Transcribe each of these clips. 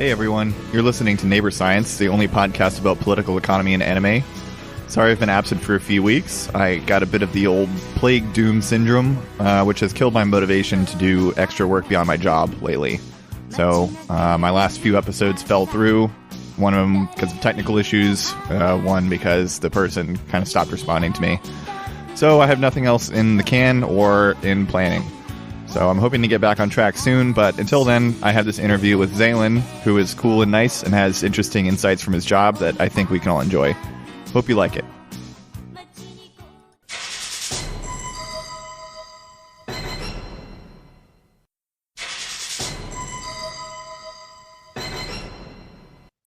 Hey everyone, you're listening to Neighbor Science, the only podcast about political economy and anime. Sorry I've been absent for a few weeks. I got a bit of the old plague doom syndrome, which has killed my motivation to do extra work beyond my job lately. So my last few episodes fell through, one of them because of technical issues, one because the person kind of stopped responding to me. So I have nothing else in the can or in planning. So I'm hoping to get back on track soon, but until then, I have this interview with Zalin, who is cool and nice and has interesting insights from his job that I think we can all enjoy. Hope you like it.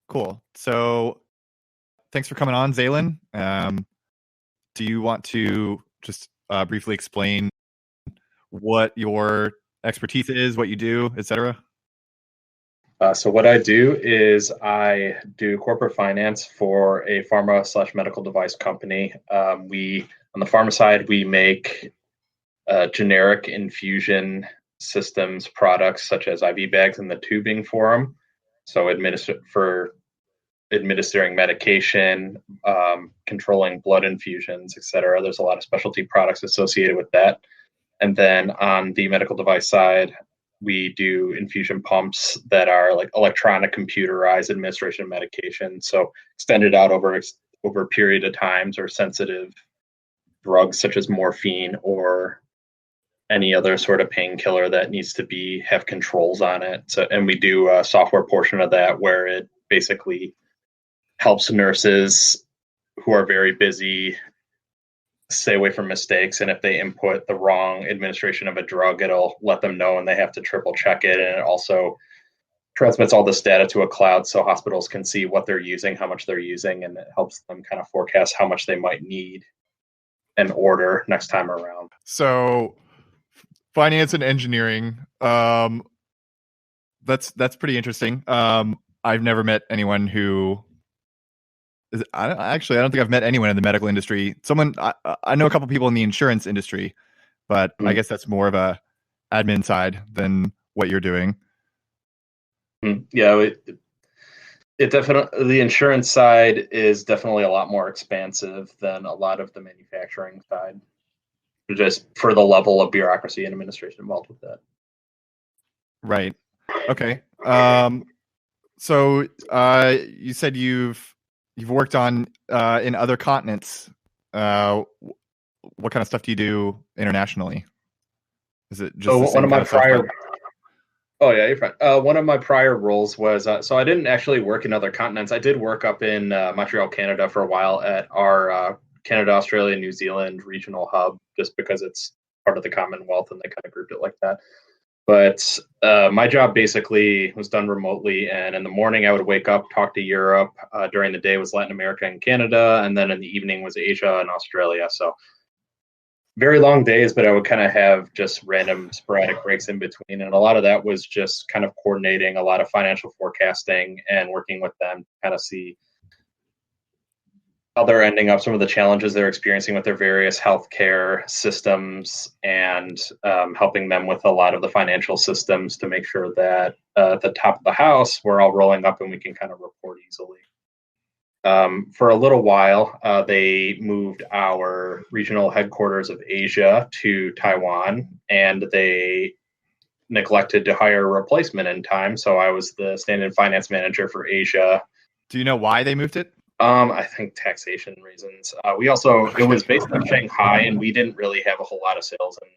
Cool. So thanks for coming on, Zalin. Do you want to just briefly explain what your expertise is, what you do, etc.? So what I do is I do corporate finance for a pharma/medical device company. On the pharma side, we make generic infusion systems products such as IV bags and the tubing for them. So administering medication, controlling blood infusions, etc. There's a lot of specialty products associated with that. And then on the medical device side, we do infusion pumps that are like electronic computerized administration of medication. So extended out over a period of times, or sensitive drugs such as morphine or any other sort of painkiller that needs to have controls on it. So, and we do a software portion of that where it basically helps nurses who are very busy stay away from mistakes, and if they input the wrong administration of a drug, it'll let them know and they have to triple check it. And it also transmits all this data to a cloud so hospitals can see what they're using, how much they're using, and it helps them kind of forecast how much they might need and order next time around. So finance and engineering, that's pretty interesting. I've never met anyone who I don't think I've met anyone in the medical industry. I know a couple people in the insurance industry, but I guess that's more of a admin side than what you're doing. Yeah, it definitely, the insurance side is definitely a lot more expansive than a lot of the manufacturing side, just for the level of bureaucracy and administration involved with that. Right. Okay. So you said you've worked on in other continents. What kind of stuff do you do internationally? Is it just one of my prior? Oh yeah, you're fine. One of my prior roles was so I didn't actually work in other continents. I did work up in Montreal, Canada, for a while at our Canada, Australia, New Zealand regional hub, just because it's part of the Commonwealth and they kind of grouped it like that. But my job basically was done remotely, and in the morning I would wake up, talk to Europe. During the day was Latin America and Canada, and then in the evening was Asia and Australia. So very long days, but I would kind of have just random sporadic breaks in between. And a lot of that was just kind of coordinating a lot of financial forecasting and working with them to kind of see how they're ending up, some of the challenges they're experiencing with their various healthcare systems, and helping them with a lot of the financial systems to make sure that at the top of the house, we're all rolling up and we can kind of report easily. For a little while, they moved our regional headquarters of Asia to Taiwan, and they neglected to hire a replacement in time. So I was the stand-in finance manager for Asia. Do you know why they moved it? I think taxation reasons. It was based in Shanghai, and we didn't really have a whole lot of sales in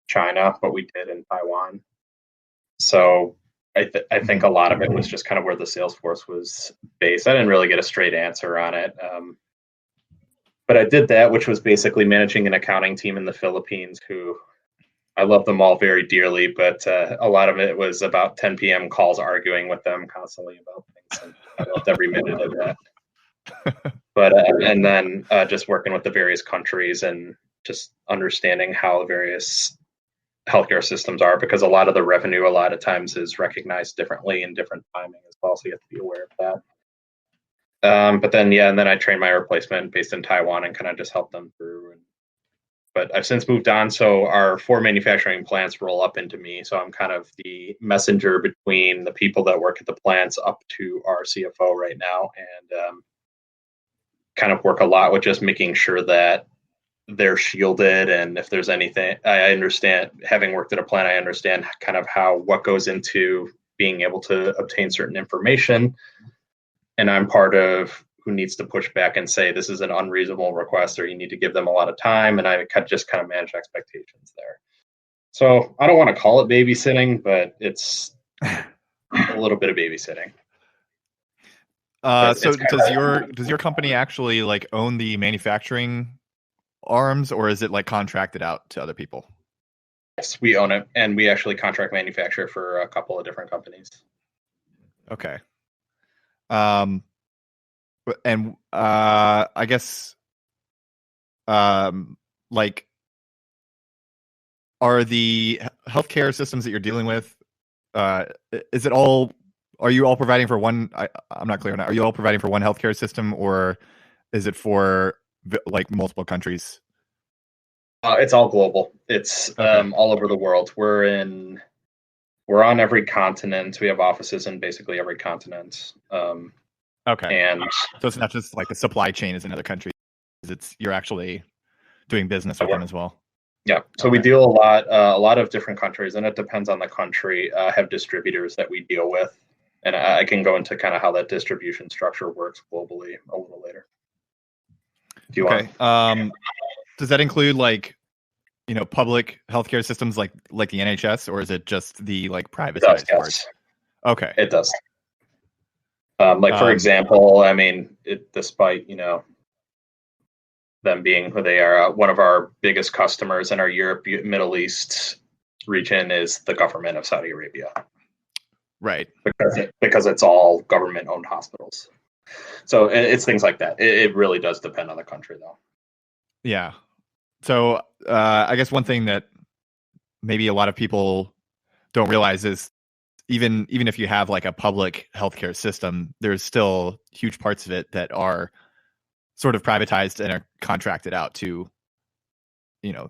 China, but we did in Taiwan. So I think a lot of it was just kind of where the sales force was based. I didn't really get a straight answer on it. But I did that, which was basically managing an accounting team in the Philippines, who I love them all very dearly, but a lot of it was about 10 p.m. calls arguing with them constantly about things. And I loved every minute of that. But and then just working with the various countries and just understanding how the various healthcare systems are, because a lot of the revenue a lot of times is recognized differently in different timing as well, so you have to be aware of that. But then and then I trained my replacement based in Taiwan and kind of just helped them through. And but I've since moved on. So our 4 manufacturing plants roll up into me. So I'm kind of the messenger between the people that work at the plants up to our CFO right now, and kind of work a lot with just making sure that they're shielded. And if there's anything, I understand, having worked at a plant, I understand kind of what goes into being able to obtain certain information. And I'm part of who needs to push back and say this is an unreasonable request, or you need to give them a lot of time. And I just kind of manage expectations there. So I don't want to call it babysitting, but it's a little bit of babysitting. So does your company actually like own the manufacturing arms, or is it like contracted out to other people? Yes, we own it, and we actually contract manufacture for a couple of different companies. Okay. And I guess like, are the healthcare systems that you're dealing with, is it all, are you all providing for one? I'm not clear on that. Are you all providing for one healthcare system, or is it for like multiple countries? It's all global. It's Okay. all over the world. We're on every continent. We have offices in basically every continent. Okay. And So it's not just like the supply chain is in other countries. You're actually doing business with them as well. yeah, so we deal a lot of different countries, and it depends on the country. Have distributors that we deal with, and I can go into kind of how that distribution structure works globally a little later. If you Okay. want. Does that include like, public healthcare systems like the NHS, or is it just the like privatized parts? Okay. It does. For example, I mean, despite them being who they are, one of our biggest customers in our Europe, Middle East region is the government of Saudi Arabia. Right. Because it's all government-owned hospitals. So it's things like that. It really does depend on the country, though. Yeah. So I guess one thing that maybe a lot of people don't realize is even if you have like a public healthcare system, there's still huge parts of it that are sort of privatized and are contracted out to,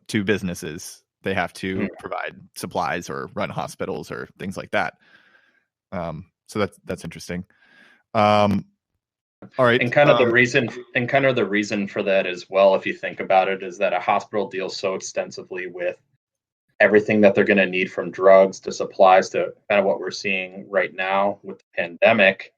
to businesses. They have to provide supplies or run hospitals or things like that. So that's interesting. All right. And kind of the reason for that as well, if you think about it, is that a hospital deals so extensively with everything that they're going to need, from drugs to supplies to kind of what we're seeing right now with the pandemic,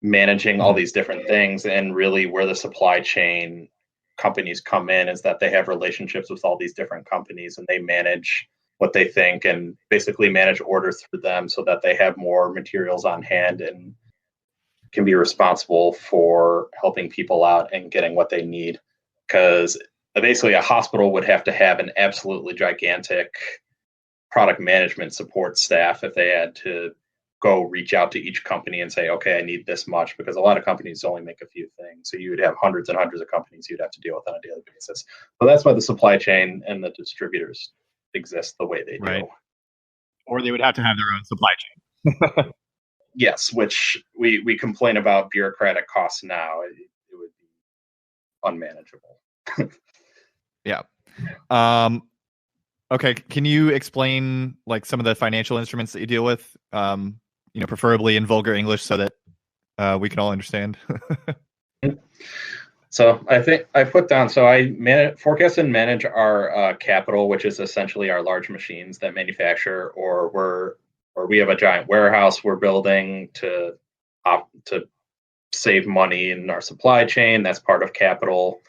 managing all these different things. And really where the supply chain companies come in is that they have relationships with all these different companies, and they manage what they think and basically manage orders through them so that they have more materials on hand and can be responsible for helping people out and getting what they need. Because basically a hospital would have to have an absolutely gigantic product management support staff if they had to go reach out to each company and say, okay, I need this much, because a lot of companies only make a few things. So you would have hundreds and hundreds of companies you'd have to deal with on a daily basis. So that's why the supply chain and the distributors exist the way they do. Or they would have to have their own supply chain. Yes, which we complain about bureaucratic costs now. It would be unmanageable. Yeah. Okay. Can you explain like some of the financial instruments that you deal with? Preferably in vulgar English so that we can all understand. So I think I put down, so I forecast and manage our capital, which is essentially our large machines that manufacture, or we have a giant warehouse we're building to save money in our supply chain. That's part of capital,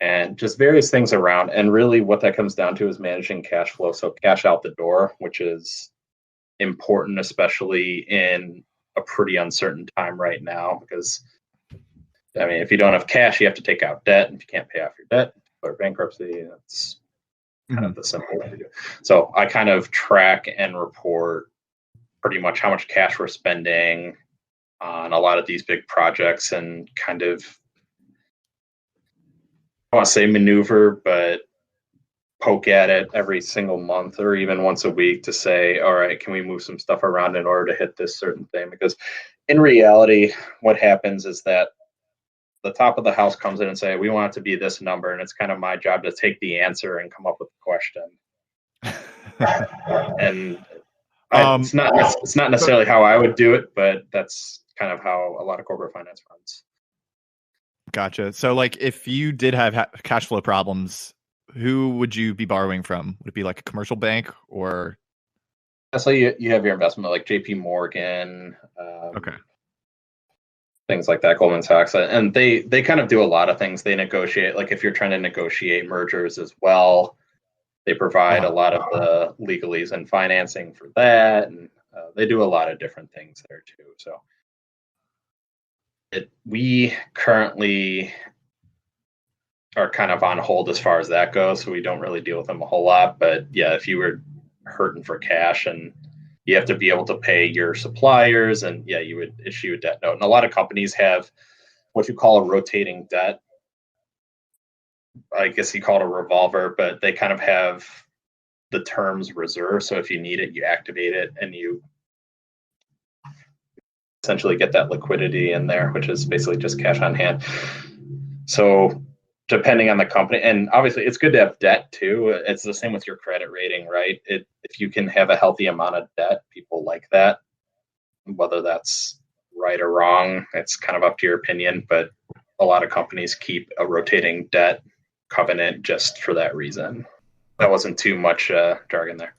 and just various things around. And really what that comes down to is managing cash flow. So cash out the door, which is important, especially in a pretty uncertain time right now, because I mean, if you don't have cash, you have to take out debt. And if you can't pay off your debt, declare bankruptcy. That's kind of the simple way to do it. So I kind of track and report pretty much how much cash we're spending on a lot of these big projects, and kind of, I want to say maneuver, but poke at it every single month or even once a week to say, all right, can we move some stuff around in order to hit this certain thing? Because in reality, what happens is that the top of the house comes in and say, we want it to be this number. And it's kind of my job to take the answer and come up with the question. And it's not necessarily how I would do it, but that's kind of how a lot of corporate finance runs. Gotcha. So like if you did have cash flow problems, who would you be borrowing from? Would it be like a commercial bank or? So you have your investment like JP Morgan, Okay. things like that, Goldman Sachs, and they kind of do a lot of things. They negotiate, like if you're trying to negotiate mergers as well, they provide a lot of the legalese and financing for that, and they do a lot of different things there too. So we currently are kind of on hold as far as that goes, so we don't really deal with them a whole lot. But yeah, if you were hurting for cash and you have to be able to pay your suppliers, and yeah, you would issue a debt note. And a lot of companies have what you call a rotating debt. I guess you call it a revolver, but they kind of have the terms reserved. So if you need it, you activate it and you essentially get that liquidity in there, which is basically just cash on hand. So depending on the company, and obviously it's good to have debt too. It's the same with your credit rating, right? If you can have a healthy amount of debt, people like that. Whether that's right or wrong, it's kind of up to your opinion, but a lot of companies keep a rotating debt covenant just for that reason. That wasn't too much jargon there.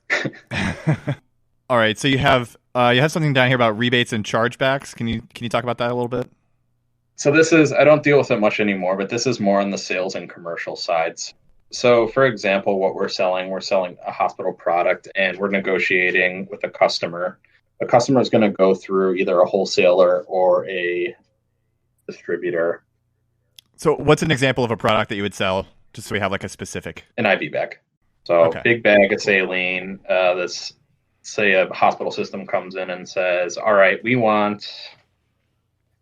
All right, so you have something down here about rebates and chargebacks. Can you talk about that a little bit? So this is, I don't deal with it much anymore, but this is more on the sales and commercial sides. So for example, what we're selling a hospital product and we're negotiating with a customer. A customer is going to go through either a wholesaler or a distributor. So what's an example of a product that you would sell, just so we have like a specific? An IV bag. So big bag of saline. This, say a hospital system comes in and says, all right, we want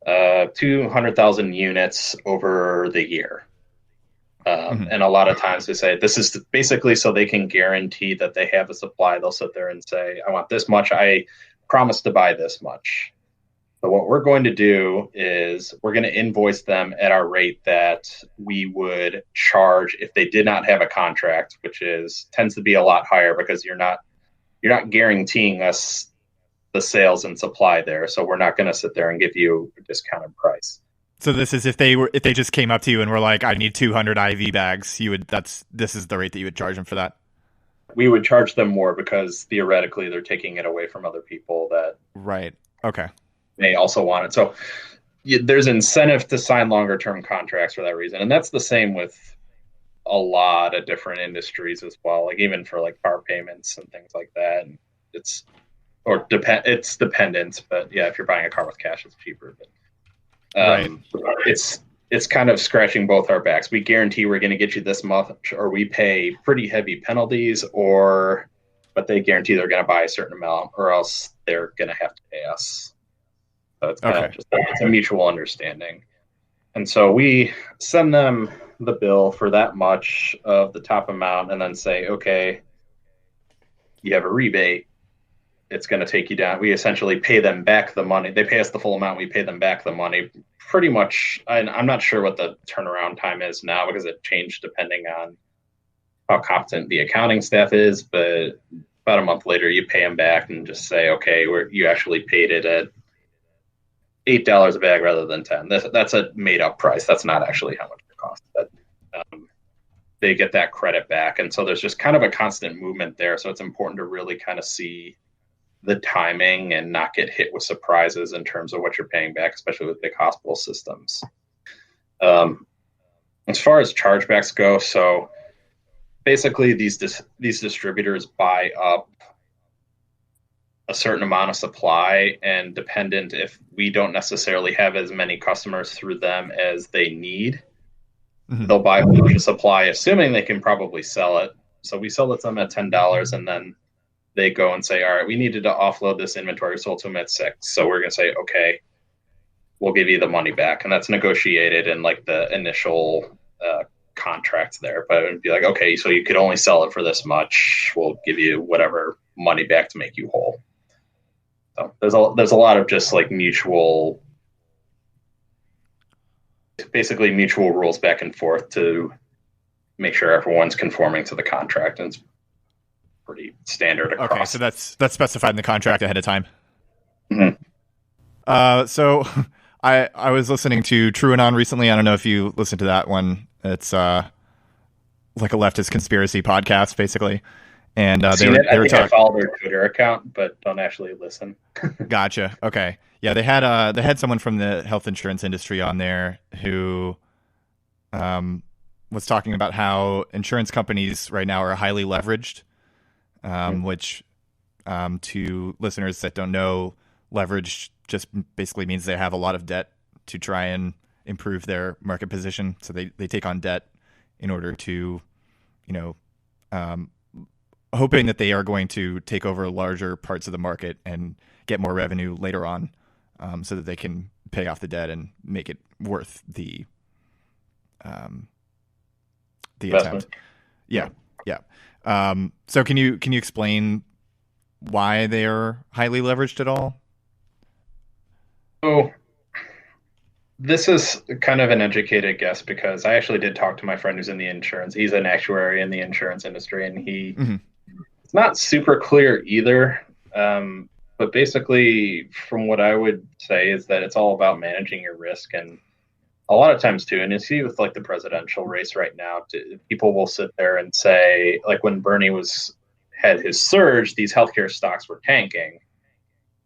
200,000 units over the year. And a lot of times they say this is basically so they can guarantee that they have a supply. They'll sit there and say, I want this much. I promise to buy this much. So what we're going to do is we're going to invoice them at our rate that we would charge if they did not have a contract, which tends to be a lot higher because you're not guaranteeing us the sales and supply there. So we're not going to sit there and give you a discounted price. So this is if they just came up to you and were like, I need 200 IV bags, this is the rate that you would charge them for that. We would charge them more because theoretically they're taking it away from other people that right. Okay. May also want it. So there's incentive to sign longer term contracts for that reason. And that's the same with a lot of different industries as well, like even for like car payments and things like that. And it's dependent, but yeah, if you're buying a car with cash, it's cheaper. But right. It's kind of scratching both our backs. We guarantee we're going to get you this much, or we pay pretty heavy penalties, but they guarantee they're going to buy a certain amount, or else they're going to have to pay us. So it's kind of just it's a mutual understanding. And so we send them the bill for that much of the top amount and then say, okay, you have a rebate. It's going to take you down. We essentially pay them back the money. They pay us the full amount. We pay them back the money pretty much. I'm not sure what the turnaround time is now because it changed depending on how competent the accounting staff is. But about a month later, you pay them back and just say, okay, you actually paid it at $8 a bag rather than 10. That's a made up price. That's not actually how much it costs. But they get that credit back. And so there's just kind of a constant movement there. So it's important to really kind of see the timing and not get hit with surprises in terms of what you're paying back, especially with big hospital systems. As far as chargebacks go, so basically these distributors buy up a certain amount of supply, and dependent if we don't necessarily have as many customers through them as they need, they'll buy a bunch of supply, assuming they can probably sell it. So we sell it to them at $10, and then they go and say, all right, we needed to offload this inventory. We sold to them at $6. So we're going to say, okay, we'll give you the money back. And that's negotiated in like the initial contracts there. But it would be like, okay, so you could only sell it for this much. We'll give you whatever money back to make you whole. So there's a lot of just like mutual basically mutual rules back and forth to make sure everyone's conforming to the contract, and it's pretty standard across. Okay, so that's specified in the contract ahead of time. Mm-hmm. So I was listening to True Anon recently. I don't know if you listened to that one. It's like a leftist conspiracy podcast, basically. And I think I follow their Twitter account, but don't actually listen. Gotcha. Okay. Yeah, they had someone from the health insurance industry on there who was talking about how insurance companies right now are highly leveraged, which to listeners that don't know, leverage just basically means they have a lot of debt to try and improve their market position. So they take on debt in order to, hoping that they are going to take over larger parts of the market and get more revenue later on, so that they can pay off the debt and make it worth the attempt. Yeah. So can you explain why they're highly leveraged at all? So this is kind of an educated guess because I actually did talk to my friend who's in the insurance. He's an actuary in the insurance industry, and it's not super clear either. But basically, from what I would say is that it's all about managing your risk, and a lot of times too, and you see with like the presidential race right now, people will sit there and say, like when Bernie had his surge, these healthcare stocks were tanking,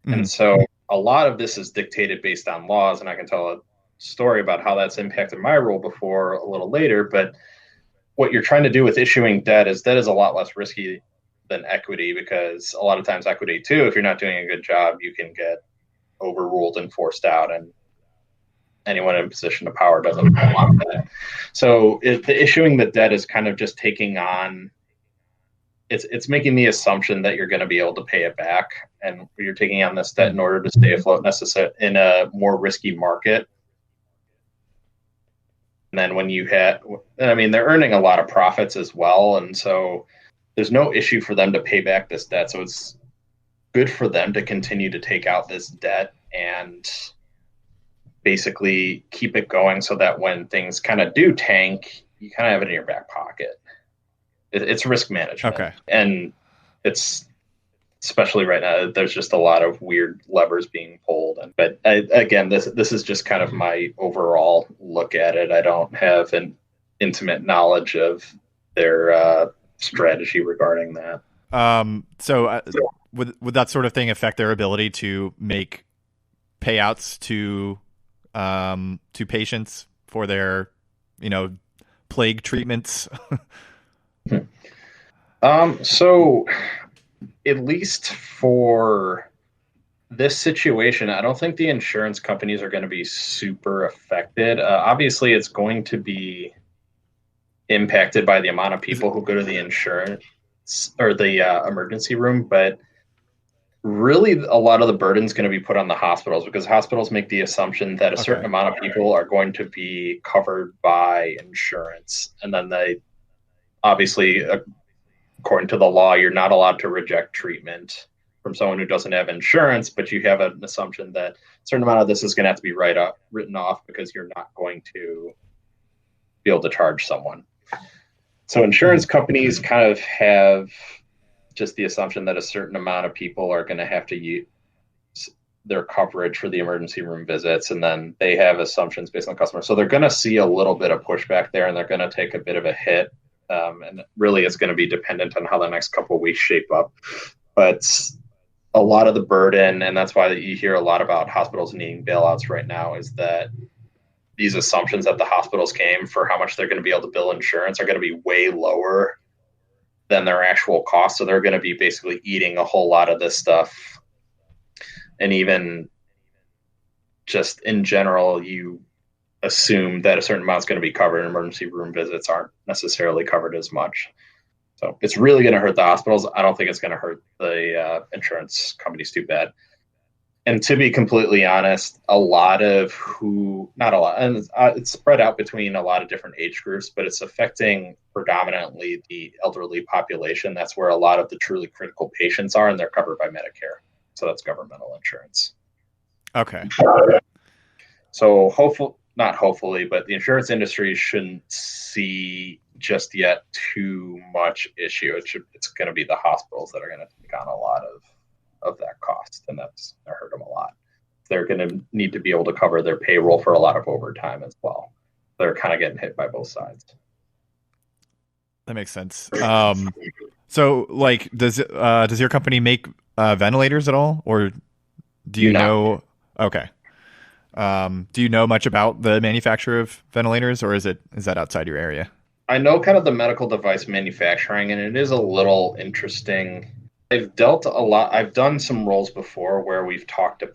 and so a lot of this is dictated based on laws, and I can tell a story about how that's impacted my role before a little later. But what you're trying to do with issuing debt is a lot less risky than equity, because a lot of times equity too, if you're not doing a good job, you can get overruled and forced out, and anyone in a position of power doesn't want that. So the issuing the debt is kind of just taking on, it's making the assumption that you're going to be able to pay it back, and you're taking on this debt in order to stay afloat in a more risky market. And then when they're earning a lot of profits as well, and so there's no issue for them to pay back this debt. So it's good for them to continue to take out this debt and basically keep it going so that when things kind of do tank, you kind of have it in your back pocket. It's risk management. Okay. And it's, especially right now, there's just a lot of weird levers being pulled. But again, this is just kind of my overall look at it. I don't have an intimate knowledge of their strategy regarding that. So would that sort of thing affect their ability to make payouts to patients for their, plague treatments? So at least for this situation, I don't think the insurance companies are going to be super affected. Obviously, it's going to be impacted by the amount of people who go to the insurance or the emergency room, but really a lot of the burden is going to be put on the hospitals, because hospitals make the assumption that a certain amount of people are going to be covered by insurance, and then they obviously, according to the law, you're not allowed to reject treatment from someone who doesn't have insurance, but you have an assumption that a certain amount of this is going to have to be written off because you're not going to be able to charge someone. So insurance companies kind of have just the assumption that a certain amount of people are going to have to use their coverage for the emergency room visits, and then they have assumptions based on customers. So they're going to see a little bit of pushback there, and they're going to take a bit of a hit. And really it's going to be dependent on how the next couple of weeks shape up. But a lot of the burden, and that's why you hear a lot about hospitals needing bailouts right now, is that these assumptions that the hospitals came for how much they're going to be able to bill insurance are going to be way lower than their actual costs. So they're going to be basically eating a whole lot of this stuff. And even just in general, you assume that a certain amount is going to be covered, and emergency room visits aren't necessarily covered as much. So it's really going to hurt the hospitals. I don't think it's going to hurt the insurance companies too bad. And to be completely honest, not a lot, and it's spread out between a lot of different age groups, but it's affecting predominantly the elderly population. That's where a lot of the truly critical patients are, and they're covered by Medicare. So that's governmental insurance. Okay. So hopefully, not hopefully, but the insurance industry shouldn't see just yet too much issue. It's going to be the hospitals that are going to take on a lot of that cost, and that's going to hurt them a lot. They're going to need to be able to cover their payroll for a lot of overtime as well. They're kind of getting hit by both sides. That makes sense. So, like, does your company make ventilators at all, or do you know? Okay. Do you know much about the manufacture of ventilators, or is that outside your area? I know kind of the medical device manufacturing, and it is a little interesting. I've dealt a lot. I've done some roles before where we've talked with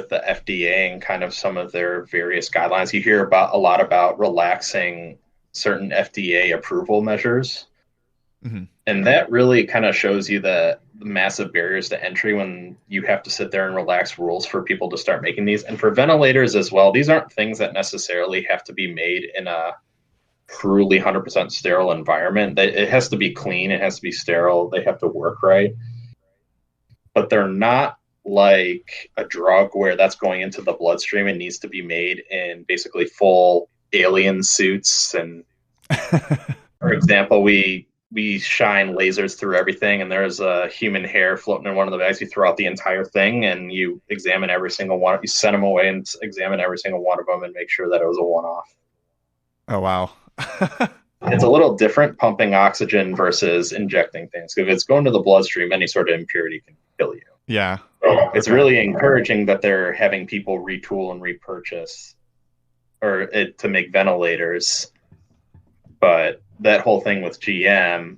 the FDA and kind of some of their various guidelines. You hear about a lot about relaxing certain FDA approval measures. Mm-hmm. And that really kind of shows you the massive barriers to entry when you have to sit there and relax rules for people to start making these. And for ventilators as well, these aren't things that necessarily have to be made in a truly 100% sterile environment. It has to be clean. It has to be sterile. They have to work right. But they're not like a drug where that's going into the bloodstream and needs to be made in basically full alien suits. And for example, we shine lasers through everything, and there's a human hair floating in one of the bags. You throw out the entire thing, and you examine every single one. You send them away and examine every single one of them and make sure that it was a one-off. Oh, wow. It's a little different pumping oxygen versus injecting things. If it's going to the bloodstream, any sort of impurity can kill you. Yeah. So it's really encouraging that they're having people retool and repurchase to make ventilators. But that whole thing with GM,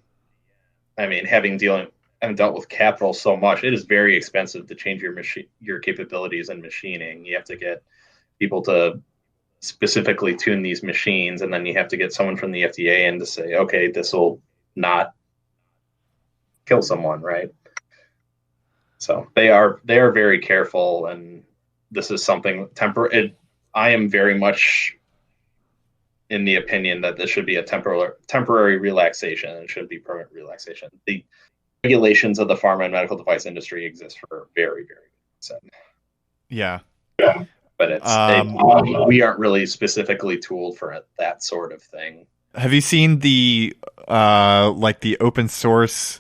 I mean, having dealt with capital so much, it is very expensive to change your capabilities in machining. You have to get people to specifically tune these machines, and then you have to get someone from the FDA in to say, okay, this will not kill someone, right? So they are very careful, and this is something temporary. I am very much in the opinion that this should be a temporary relaxation and should be permanent relaxation. The regulations of the pharma and medical device industry exist for a very, very good reason. Yeah. But we aren't really specifically tooled for that sort of thing. Have you seen the open source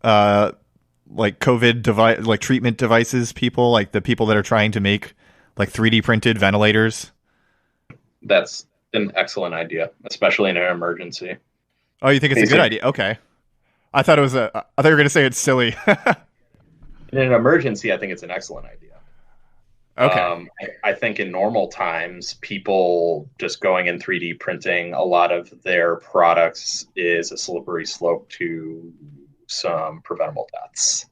like COVID device, like treatment devices people, like the people that are trying to make like 3D printed ventilators? That's an excellent idea, especially in an emergency. Oh, you think it's a good idea? Okay. I thought you were going to say it's silly. In an emergency, I think it's an excellent idea. Okay. I think in normal times, people just going in 3D printing a lot of their products is a slippery slope to some preventable deaths.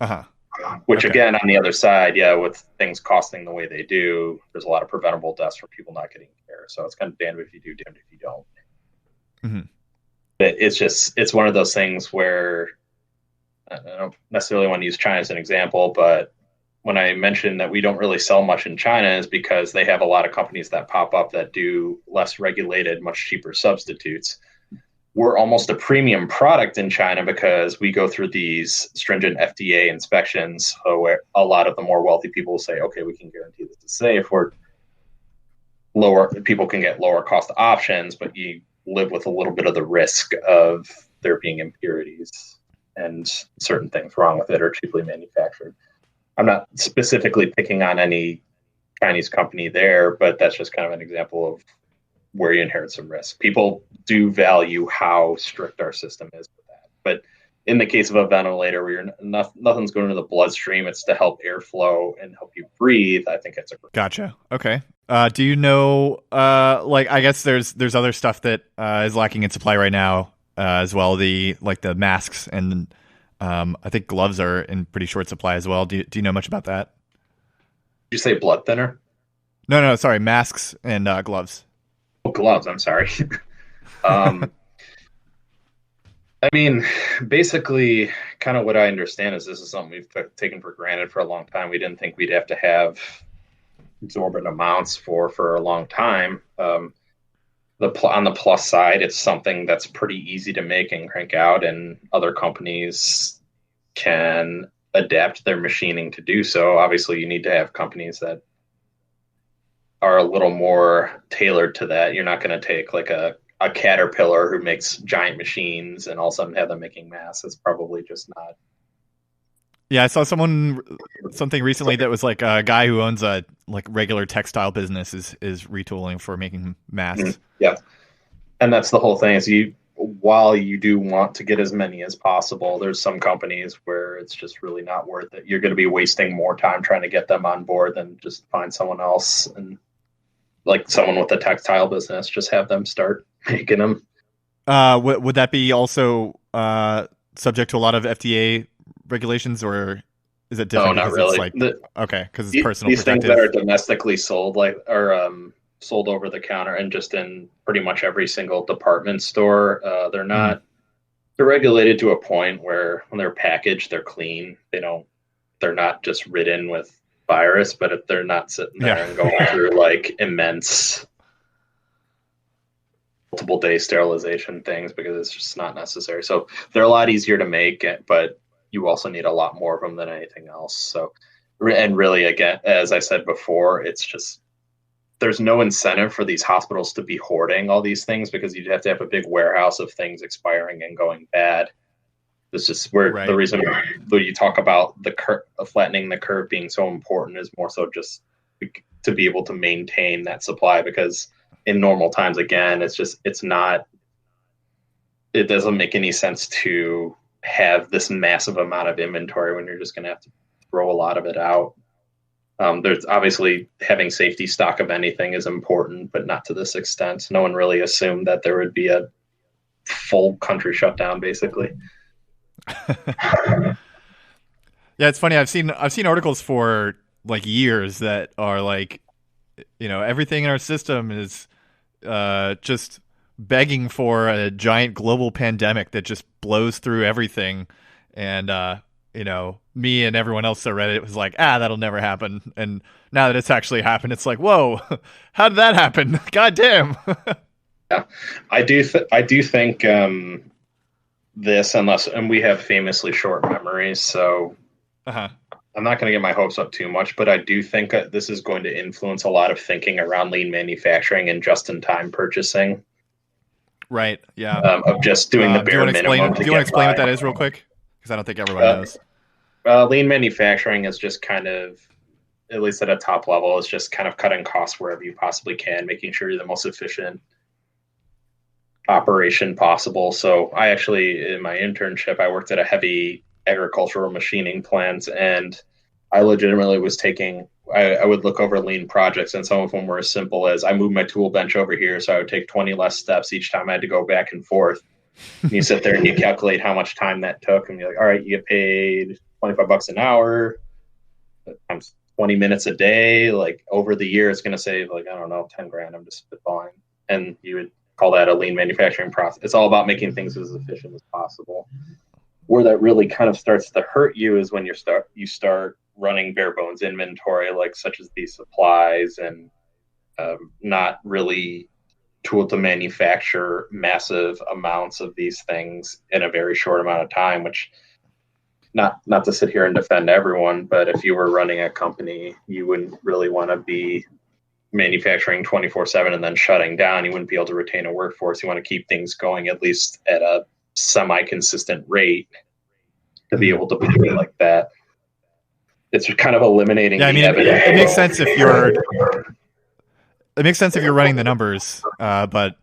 Uh-huh. Which, again, on the other side, with things costing the way they do, there's a lot of preventable deaths from people not getting care. So it's kind of damned if you do, damned if you don't. Mm-hmm. But it's one of those things where I don't necessarily want to use China as an example, but when I mentioned that we don't really sell much in China is because they have a lot of companies that pop up that do less regulated, much cheaper substitutes. We're almost a premium product in China because we go through these stringent FDA inspections where a lot of the more wealthy people will say, okay, we can guarantee this is safe. People can get lower cost options, but you live with a little bit of the risk of there being impurities and certain things wrong with it or cheaply manufactured. I'm not specifically picking on any Chinese company there, but that's just kind of an example of where you inherit some risk. People do value how strict our system is with that. But in the case of a ventilator where nothing's going to the bloodstream, it's to help airflow and help you breathe. I think it's Gotcha. Okay. Do you know, I guess there's other stuff that is lacking in supply right now as well. The masks and I think gloves are in pretty short supply as well. Do you know much about that? Did you say blood thinner? No, sorry, masks and gloves. Oh, gloves. I'm sorry. I mean, basically, kind of what I understand is this is something we've taken for granted for a long time. We didn't think we'd have to have exorbitant amounts for a long time. On the plus side, it's something that's pretty easy to make and crank out, and other companies can adapt their machining to do so. Obviously, you need to have companies that are a little more tailored to that. You're not going to take like a Caterpillar who makes giant machines and all of a sudden have them making masks. It's probably just not. Yeah, I saw something recently that was like a guy who owns a like regular textile business is retooling for making masks. Yeah, and that's the whole thing. Is while you do want to get as many as possible, there's some companies where it's just really not worth it. You're going to be wasting more time trying to get them on board than just find someone else, and like someone with a textile business, just have them start making them. Would that be also subject to a lot of FDA regulations, or is it different? No, not because really. It's like okay, because it's personal. These things that are domestically sold, like are sold over the counter and just in pretty much every single department store. They're not. They're regulated to a point where when they're packaged, they're clean. They're not just ridden with virus, but if they're not sitting there and going through like immense multiple day sterilization things because it's just not necessary. So they're a lot easier to make, but you also need a lot more of them than anything else. So, and really, again, as I said before, it's just there's no incentive for these hospitals to be hoarding all these things because you'd have to have a big warehouse of things expiring and going bad. This is where the reason that you talk about the flattening the curve being so important is more so just to be able to maintain that supply, because in normal times, again, it doesn't make any sense to have this massive amount of inventory when you're just going to have to throw a lot of it out. There's obviously having safety stock of anything is important, but not to this extent. No one really assumed that there would be a full country shutdown, basically. Yeah, it's funny. I've seen articles for like years that are like, everything in our system is just begging for a giant global pandemic that just blows through everything. And me and everyone else that read it was like, that'll never happen. And now that it's actually happened, it's like, whoa, how did that happen? God damn. Yeah, I do think this, and we have famously short memories, so I'm not going to get my hopes up too much, but I do think that this is going to influence a lot of thinking around lean manufacturing and just-in-time purchasing. Right. Yeah. Of just doing the bare minimum. Do you want to explain what that is real quick? Because I don't think everyone knows. Lean manufacturing is just kind of, at least at a top level, is just kind of cutting costs wherever you possibly can, making sure you're the most efficient operation possible. So I actually, in my internship, I worked at a heavy agricultural machining plant, and I legitimately was I would look over lean projects, and some of them were as simple as I moved my tool bench over here, so I would take 20 less steps each time I had to go back and forth. And you sit there and you calculate how much time that took, and you're like, all right, you get paid $25 an hour times 20 minutes a day. Like over the year, it's going to save like, I don't know, 10 grand. I'm just spitballing. And you would call that a lean manufacturing process. It's all about making things as efficient as possible. Where that really kind of starts to hurt you is when you start running bare bones inventory, like such as these supplies, and not really tool to manufacture massive amounts of these things in a very short amount of time, which not to sit here and defend everyone, but if you were running a company, you wouldn't really want to be manufacturing 24/7 and then shutting down. You wouldn't be able to retain a workforce. You want to keep things going at least at a semi-consistent rate to be able to put it like that. It's kind of eliminating. Yeah, I mean, it makes sense if you're. It makes sense if you're running the numbers, but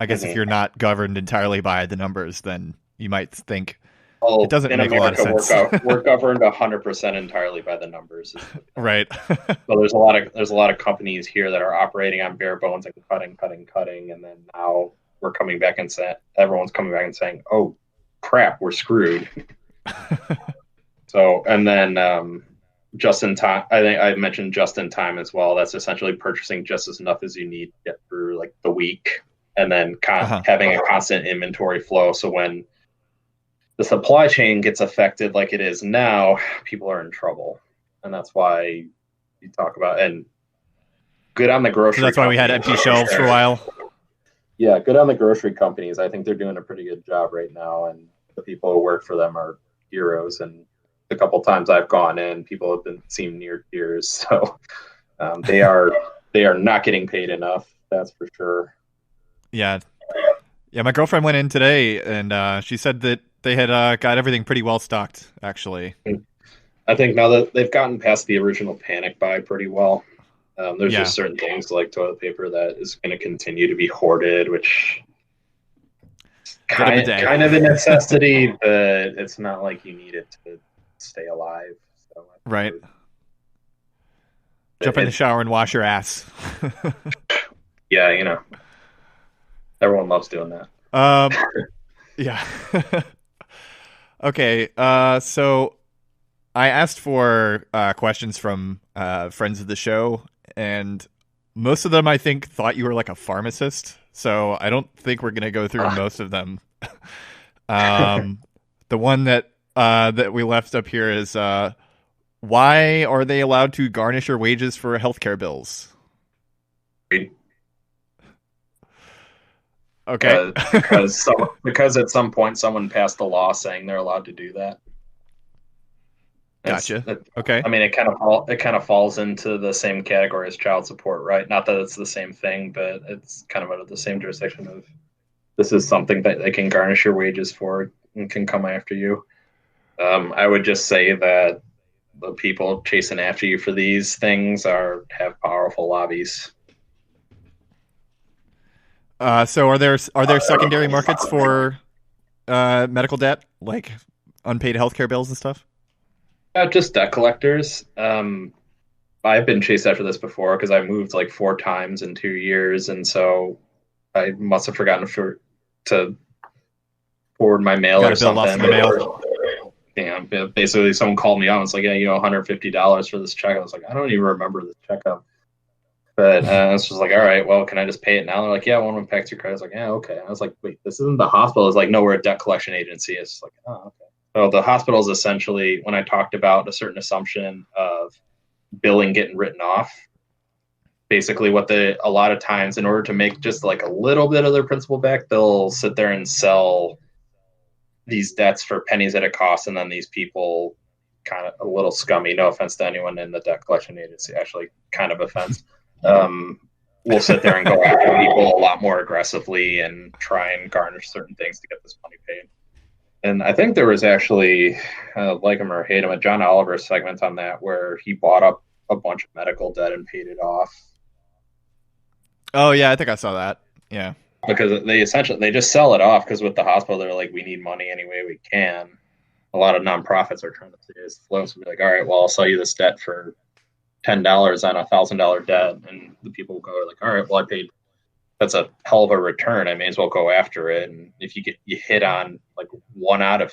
I guess if you're not governed entirely by the numbers, then you might think it doesn't make America, a lot of sense. We're governed 100% entirely by the numbers, right? So there's a lot of companies here that are operating on bare bones and cutting, and then now we're coming back and everyone's coming back and saying, "Oh, crap, we're screwed." So, and then just in time, I think I mentioned just in time as well. That's essentially purchasing just as enough as you need to get through like the week, and then having a constant inventory flow. So when the supply chain gets affected like it is now, people are in trouble. And that's why you talk about, and good on the grocery. So that's why we had empty shelves for a while. Yeah, good on the grocery companies. I think they're doing a pretty good job right now, and the people who work for them are heroes. And the couple times I've gone in, people have seemed near tears. So they are they are not getting paid enough. That's for sure. Yeah. Yeah, my girlfriend went in today, and she said that they had got everything pretty well stocked, actually. I think now that they've gotten past the original panic buy pretty well, there's Yeah. just certain things like toilet paper that is going to continue to be hoarded, which Get a bidet. kind of a necessity, but it's not like you need it to stay alive. So Right. Jump in the shower and wash your ass. yeah, everyone loves doing that. Yeah. Okay. So I asked for questions from friends of the show, and most of them, I think, thought you were like a pharmacist. So I don't think we're gonna go through most of them. The one that we left up here is why are they allowed to garnish your wages for healthcare bills? Okay. Because at some point someone passed a law saying they're allowed to do that. Gotcha. Okay. I mean, it kind of falls into the same category as child support, right? Not that it's the same thing, but it's kind of under the same jurisdiction of this is something that they can garnish your wages for and can come after you. I would just say that the people chasing after you for these things have powerful lobbies. So are there secondary markets for medical debt, like unpaid healthcare bills and stuff? Just debt collectors. I've been chased after this before because I moved like 4 times in 2 years, and so I must have forgotten to forward my mail or something. Lost in the mail. Yeah, basically someone called me out and it's like, yeah, $150 for this check. I was like, I don't even remember this checkup. But it's just like, all right, well, can I just pay it now? They're like, yeah, one impacts your credit. I was like, yeah, okay. I was like, wait, this isn't the hospital. It's like, no, we're a debt collection agency. It's like, oh, okay. So the hospital is essentially, when I talked about a certain assumption of billing getting written off, basically a lot of times in order to make just like a little bit of their principal back, they'll sit there and sell these debts for pennies at a cost, and then these people kind of a little scummy, no offense to anyone in the debt collection agency, actually kind of offense, will sit there and go after people a lot more aggressively and try and garnish certain things to get this money paid. And I think there was actually, like him or hate him, a John Oliver segment on that where he bought up a bunch of medical debt and paid it off. Oh yeah, I think I saw that. Yeah. Because they just sell it off because with the hospital they're like, we need money any way we can. A lot of nonprofits are trying to say this flows and be like, all right, well, I'll sell you this debt for $10 on $1,000 debt, and the people go like, all right, well, I paid. That's a hell of a return. I may as well go after it. And if you hit on like 1 out of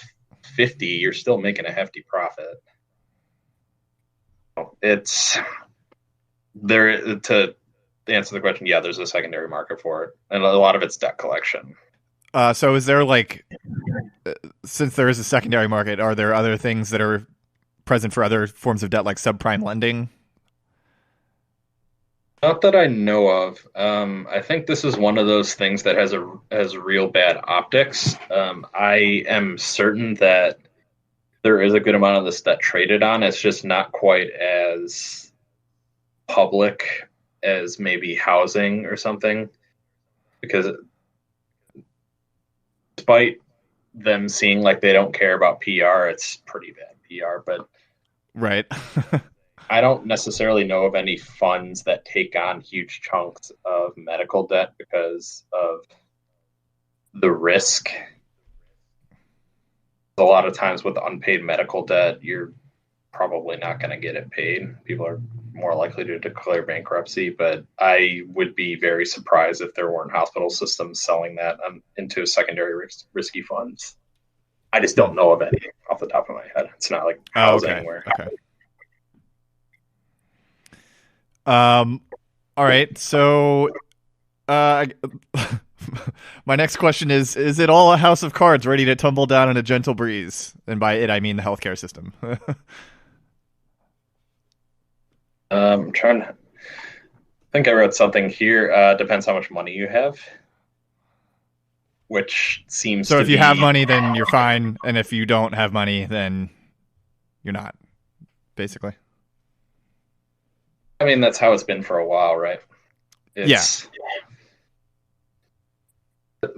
50, you're still making a hefty profit. It's there to answer the question. Yeah, there's a secondary market for it, and a lot of it's debt collection. So is there like, since there is a secondary market, are there other things that are present for other forms of debt, like subprime lending? Not that I know of. I think this is one of those things that has real bad optics. I am certain that there is a good amount of this debt traded on. It's just not quite as public as maybe housing or something, because despite them seeing like they don't care about PR, it's pretty bad PR. But right. I don't necessarily know of any funds that take on huge chunks of medical debt because of the risk. A lot of times with unpaid medical debt, you're probably not going to get it paid. People are more likely to declare bankruptcy, but I would be very surprised if there weren't hospital systems selling that into secondary risky funds. I just don't know of any off the top of my head. It's not like housing where. Okay. All right. So, my next question is it all a house of cards ready to tumble down in a gentle breeze? And by it, I mean the healthcare system. I'm trying to think I wrote something here. Depends how much money you have, which seems so if you have money, then you're fine. And if you don't have money, then you're not, basically. I mean, that's how it's been for a while, right? Yeah. It's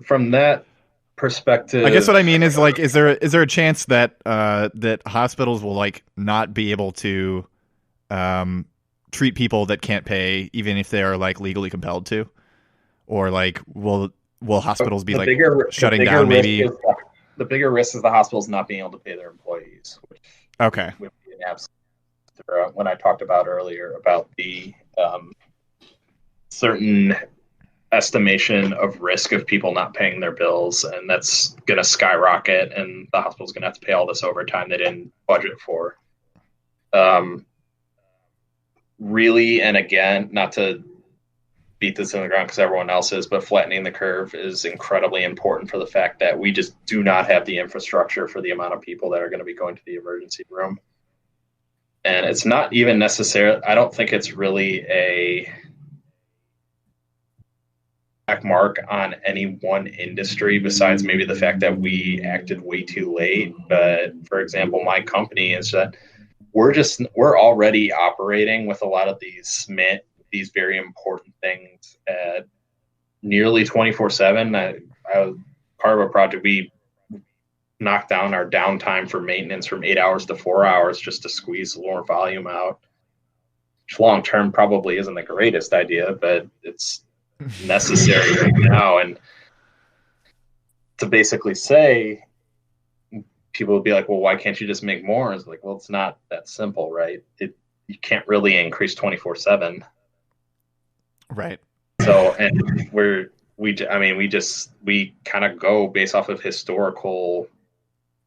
from that I guess perspective. what I mean is like, is there a chance that that hospitals will like not be able to treat people that can't pay, even if they are like legally compelled to, or like will hospitals be like The shutting bigger down risk maybe? is the bigger risk is the hospitals not being able to pay their employees, which Okay. would be an absolute. When I talked about earlier about the certain estimation of risk of people not paying their bills, and that's going to skyrocket, and the hospital's going to have to pay all this overtime they didn't budget for. Um, Really, and again, not to beat this in the ground because everyone else is, but flattening the curve is incredibly important for the fact that we just do not have the infrastructure for the amount of people that are going to be going to the emergency room. And it's not even necessary. I don't think it's really a black mark on any one industry besides maybe the fact that we acted way too late. But for example, my company is that we're already operating with a lot of these very important things at nearly 24/7. I was part of a project. We knocked down our downtime for maintenance from 8 hours to 4 hours just to squeeze more volume out, which long term probably isn't the greatest idea, but it's necessary right now. And to basically say, people would be like, well, why can't you just make more? It's like, well, it's not that simple, right? You can't really increase 24/7. Right. So, and we kind of go based off of historical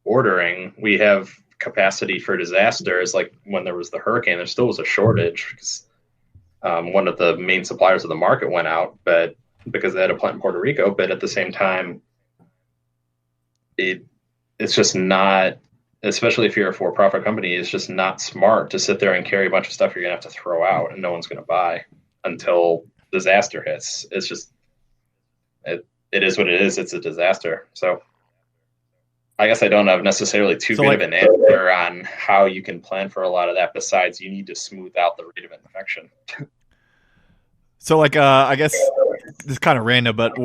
ordering. We have capacity for disasters. Like when there was the hurricane, there still was a shortage because one of the main suppliers of the market went out, but because they had a plant in Puerto Rico. But at the same time, it's just not, especially if you're a for-profit company, it's just not smart to sit there and carry a bunch of stuff you're gonna have to throw out and no one's gonna buy until disaster hits. It's just it is what it is. It's a disaster. So I guess I don't have necessarily too good of an answer on how you can plan for a lot of that. Besides, you need to smooth out the rate of infection. So like, I guess this is kind of random, but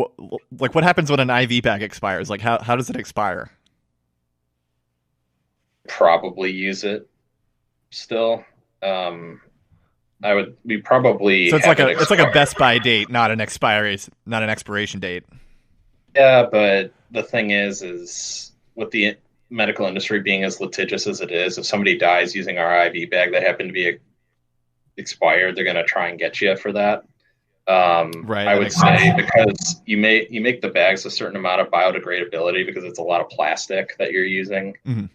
like, what happens when an IV bag expires? Like, how does it expire? Probably use it still. We probably so it's like a best by date, not an expiration date. Yeah, but the thing is with the medical industry being as litigious as it is, if somebody dies using our IV bag that happened to be expired, they're going to try and get you for that. Right. I would say because you make the bags a certain amount of biodegradability because it's a lot of plastic that you're using. Mm-hmm.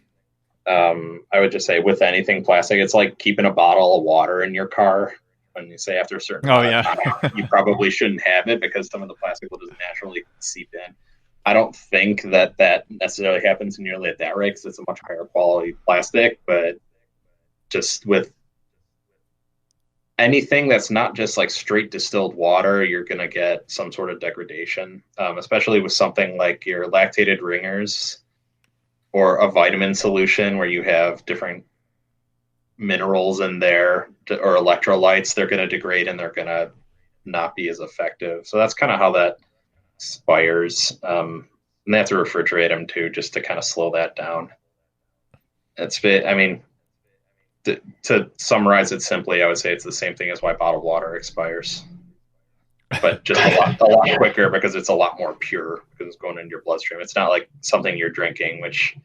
I would just say with anything plastic, it's like keeping a bottle of water in your car. When you say after a certain time, you probably shouldn't have it because some of the plastic will just naturally seep in. I don't think that necessarily happens nearly at that rate because it's a much higher quality plastic, but just with anything that's not just like straight distilled water, you're going to get some sort of degradation, especially with something like your lactated ringers or a vitamin solution where you have different minerals in there or electrolytes. They're going to degrade and they're going to not be as effective. So that's kind of how that expires. And they have to refrigerate them too, just to kind of slow that down. To summarize it simply, I would say it's the same thing as why bottled water expires, but just a lot quicker because it's a lot more pure because it's going into your bloodstream. It's not like something you're drinking, which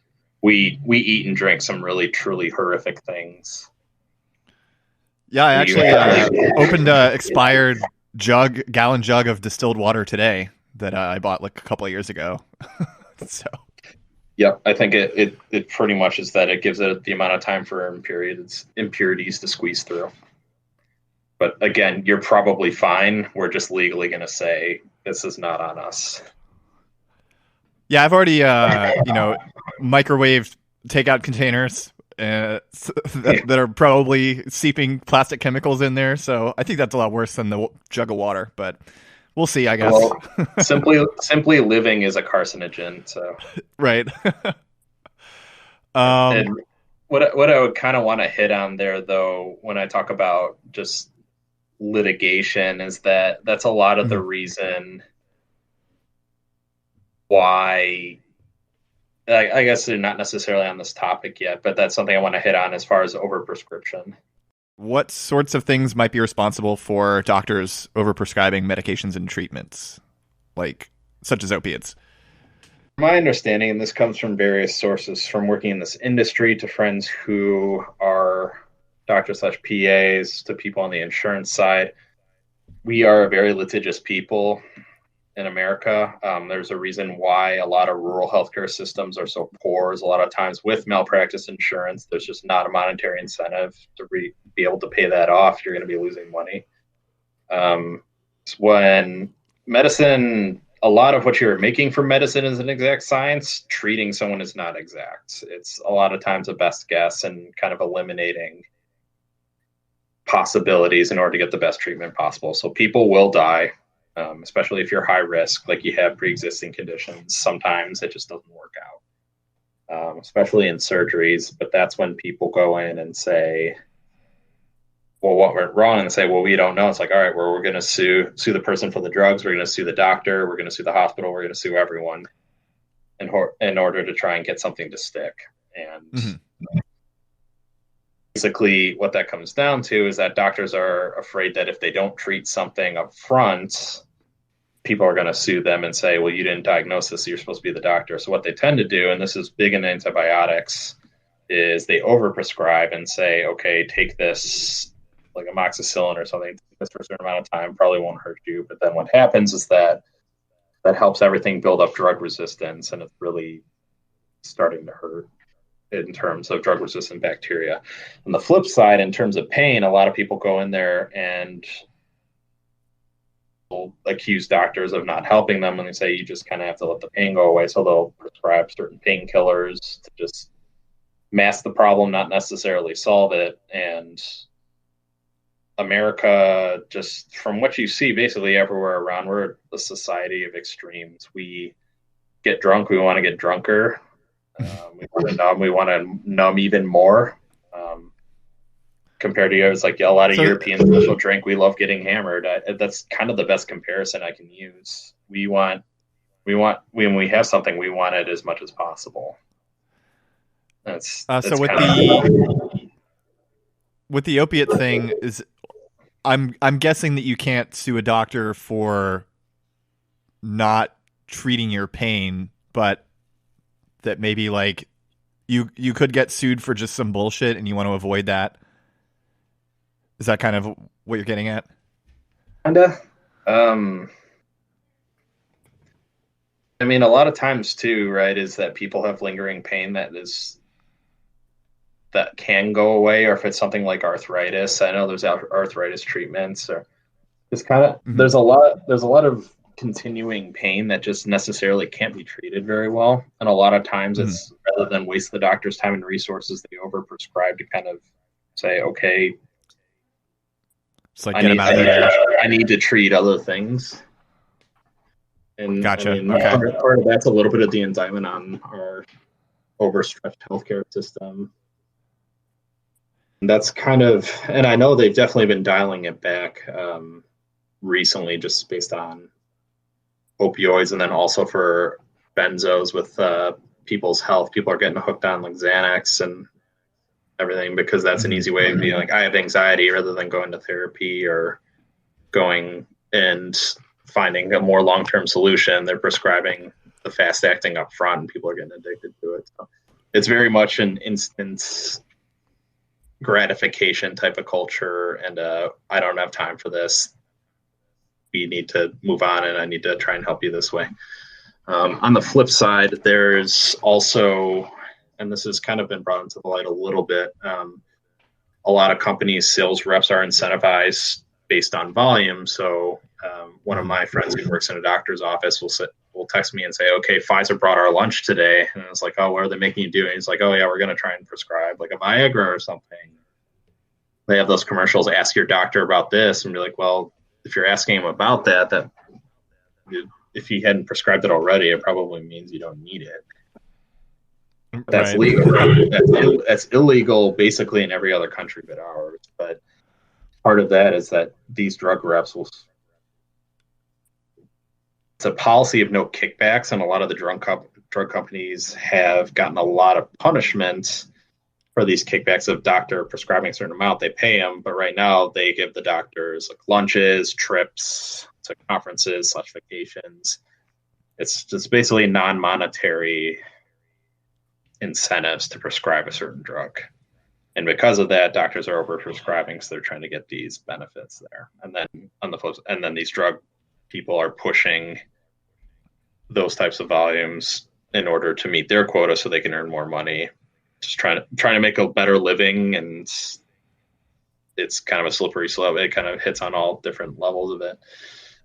we eat and drink some really truly horrific things. Yeah, I actually opened a expired gallon jug of distilled water today that I bought like a couple of years ago. So. Yep, I think it pretty much is that it gives it the amount of time for impurities to squeeze through. But again, you're probably fine. We're just legally going to say this is not on us. Yeah, I've already microwaved takeout containers that are probably seeping plastic chemicals in there. So I think that's a lot worse than the jug of water, but we'll see, I guess. Well, simply living is a carcinogen. So right. And what I would kind of want to hit on there, though, when I talk about just litigation is that that's a lot of the Mhm. reason why. I guess they're not necessarily on this topic yet, but that's something I want to hit on as far as overprescription. What sorts of things might be responsible for doctors overprescribing medications and treatments, like such as opiates? My understanding, and this comes from various sources from working in this industry to friends who are doctors slash PAs to people on the insurance side, we are a very litigious people in America. There's a reason why a lot of rural healthcare systems are so poor. Is a lot of times with malpractice insurance, there's just not a monetary incentive to be able to pay that off. You're going to be losing money. When medicine, a lot of what you're making from medicine is an exact science. Treating someone is not exact. It's a lot of times a best guess and kind of eliminating possibilities in order to get the best treatment possible. So people will die, especially if you're high risk, like you have pre-existing conditions. Sometimes it just doesn't work out, especially in surgeries. But that's when people go in and say, well, what went wrong, and say, well, we don't know. It's like, all right, well, we're going to sue the person for the drugs. We're going to sue the doctor. We're going to sue the hospital. We're going to sue everyone in order to try and get something to stick. And basically what that comes down to is that doctors are afraid that if they don't treat something up front, people are going to sue them and say, well, you didn't diagnose this, so you're supposed to be the doctor. So what they tend to do, and this is big in antibiotics, is they overprescribe and say, okay, take this like amoxicillin or something, take this for a certain amount of time, probably won't hurt you. But then what happens is that helps everything build up drug resistance, and it's really starting to hurt in terms of drug resistant bacteria. On the flip side, in terms of pain, a lot of people go in there and will accuse doctors of not helping them when they say you just kind of have to let the pain go away. So they'll prescribe certain painkillers to just mask the problem, not necessarily solve it. And America, just from what you see basically everywhere around, we're a society of extremes. We get drunk, we want to get drunker. We want to numb even more. Compared to it's like a lot of European special drink, we love getting hammered. That's kind of the best comparison I can use. We want when we have something, we want it as much as possible. That's so with the opiate thing is, I'm guessing that you can't sue a doctor for not treating your pain, but that maybe like you could get sued for just some bullshit and you want to avoid that. Is that kind of what you're getting at? Kinda. I mean, a lot of times too, right, is that people have lingering pain that can go away, or if it's something like arthritis. I know there's arthritis treatments, or it's kind of there's a lot of continuing pain that just necessarily can't be treated very well, and a lot of times it's rather than waste the doctor's time and resources, they overprescribe to kind of say, okay, it's like I need to treat other things. And gotcha. I mean, part of that's a little bit of the indictment on our overstretched healthcare system. And that's kind of, and I know they've definitely been dialing it back recently, just based on opioids, and then also for benzos with people's health. People are getting hooked on like Xanax and everything because that's an easy way of being like, I have anxiety, rather than going to therapy or going and finding a more long-term solution. They're prescribing the fast acting up front, and people are getting addicted to it. So it's very much an instant gratification type of culture, and I don't have time for this. We need to move on, and I need to try and help you this way. On the flip side, there's also, and this has kind of been brought into the light a little bit, a lot of companies' sales reps are incentivized based on volume. So one of my friends who works in a doctor's office will text me and say, okay, Pfizer brought our lunch today. And it's like, oh, what are they making you do? And he's like, oh yeah, we're going to try and prescribe like a Viagra or something. They have those commercials, ask your doctor about this, and be like, well, if you're asking him about that if he hadn't prescribed it already, it probably means you don't need it. That's legal. That's illegal basically in every other country but ours. But part of that is that these drug reps will. It's a policy of no kickbacks, and a lot of the drug companies have gotten a lot of punishments for these kickbacks of doctor prescribing a certain amount. They pay them, but right now they give the doctors like lunches, trips to conferences, vacations. It's just basically non-monetary incentives to prescribe a certain drug. And because of that, doctors are overprescribing, so they're trying to get these benefits there. And then on the flip, and then these drug people are pushing those types of volumes in order to meet their quota, so they can earn more money. Just trying to make a better living, and it's kind of a slippery slope. It kind of hits on all different levels of it.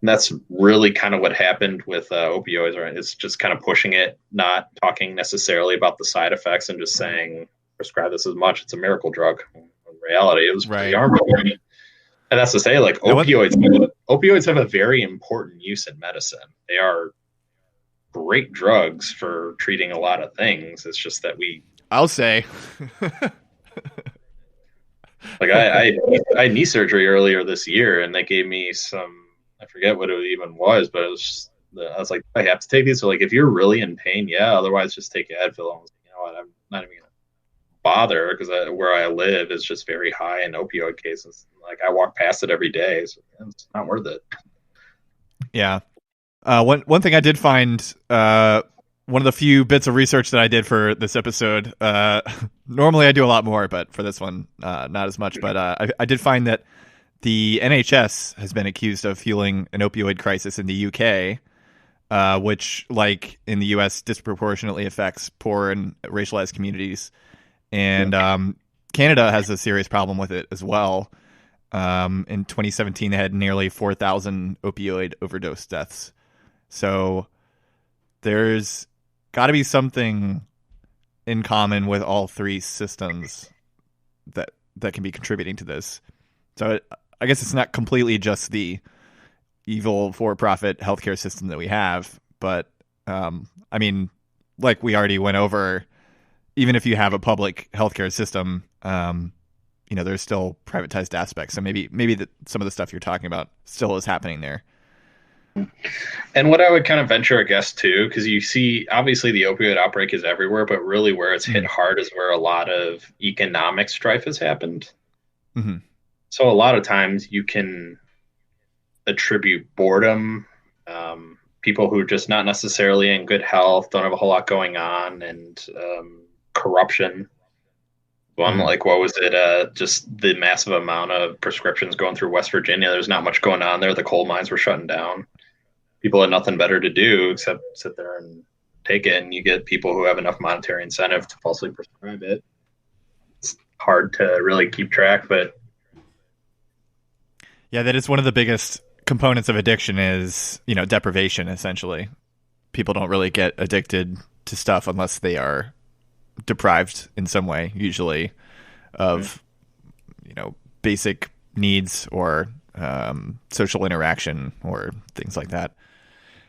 And that's really kind of what happened with opioids, right? It's just kind of pushing it, not talking necessarily about the side effects, and just saying, prescribe this as much. It's a miracle drug. In reality, it was pretty harmful. And that's to say, like, opioids have a very important use in medicine. They are great drugs for treating a lot of things. It's just that I'll say. Like, I had knee surgery earlier this year, and they gave me some, I forget what it even was, but it was just, I was like, I have to take these. So, like, if you're really in pain, yeah, otherwise just take Advil. I was like, you know what, I'm not even going to bother, because where I live is just very high in opioid cases. Like, I walk past it every day, so it's not worth it. Yeah. One thing I did find, one of the few bits of research that I did for this episode, normally I do a lot more, but for this one, not as much. But I did find that the NHS has been accused of fueling an opioid crisis in the UK, which, like in the US, disproportionately affects poor and racialized communities. And Canada has a serious problem with it as well. In 2017, they had nearly 4,000 opioid overdose deaths. So there's got to be something in common with all three systems that can be contributing to this. So I guess it's not completely just the evil for-profit healthcare system that we have, but I mean, like we already went over, even if you have a public healthcare system, there's still privatized aspects. So maybe some of the stuff you're talking about still is happening there. And what I would kind of venture a guess too, because you see, obviously the opioid outbreak is everywhere, but really where it's hit hard is where a lot of economic strife has happened. Mm-hmm. So a lot of times you can attribute boredom, people who are just not necessarily in good health, don't have a whole lot going on, and corruption. Like, what was it? Just the massive amount of prescriptions going through West Virginia. There's not much going on there. The coal mines were shutting down. People had nothing better to do except sit there and take it. And you get people who have enough monetary incentive to falsely prescribe it. It's hard to really keep track, but yeah, that is one of the biggest components of addiction is, deprivation, essentially. People don't really get addicted to stuff unless they are deprived in some way, usually of basic needs or social interaction or things like that.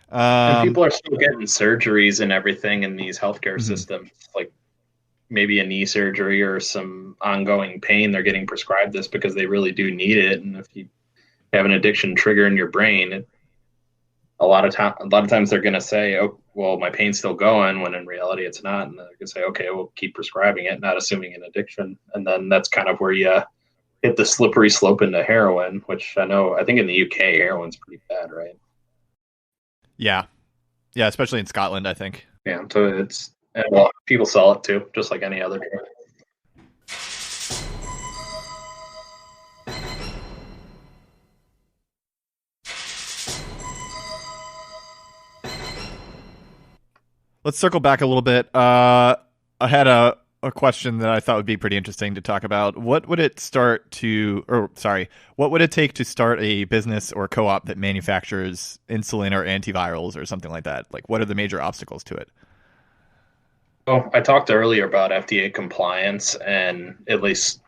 And people are still getting surgeries and everything in these healthcare systems, like maybe a knee surgery or some ongoing pain. They're getting prescribed this because they really do need it. And if you have an addiction trigger in your brain, a lot of times they're going to say, "Oh, well, my pain's still going," when in reality it's not, and they're going to say, "Okay, we'll keep prescribing it," not assuming an addiction. And then that's kind of where you hit the slippery slope into heroin, which I think in the UK heroin's pretty bad, right? Yeah, especially in Scotland, I think. Yeah, so people sell it too, just like any other drug. Let's circle back a little bit. I had a question that I thought would be pretty interesting to talk about. What would it take to start a business or co-op that manufactures insulin or antivirals or something like that? Like, what are the major obstacles to it? Oh, I talked earlier about FDA compliance, and at least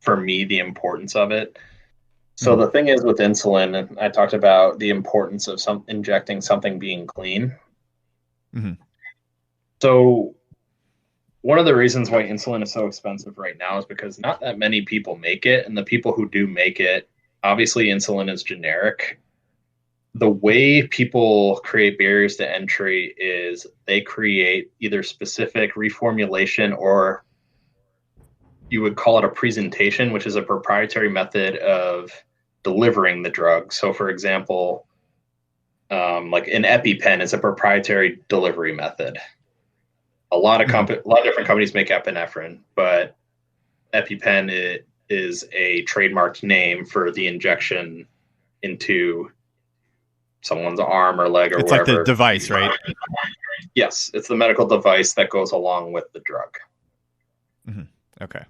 for me, the importance of it. So the thing is with insulin, I talked about the importance of injecting something being clean. Mm-hmm. So one of the reasons why insulin is so expensive right now is because not that many people make it, and the people who do make it, obviously insulin is generic. The way people create barriers to entry is they create either specific reformulation, or you would call it a presentation, which is a proprietary method of delivering the drug. So, for example, like an EpiPen is a proprietary delivery method. A lot of different companies make epinephrine, but EpiPen is a trademarked name for the injection into someone's arm or leg or it's wherever. Like the device, right? Yes, it's the medical device that goes along with the drug. Mm-hmm. Okay.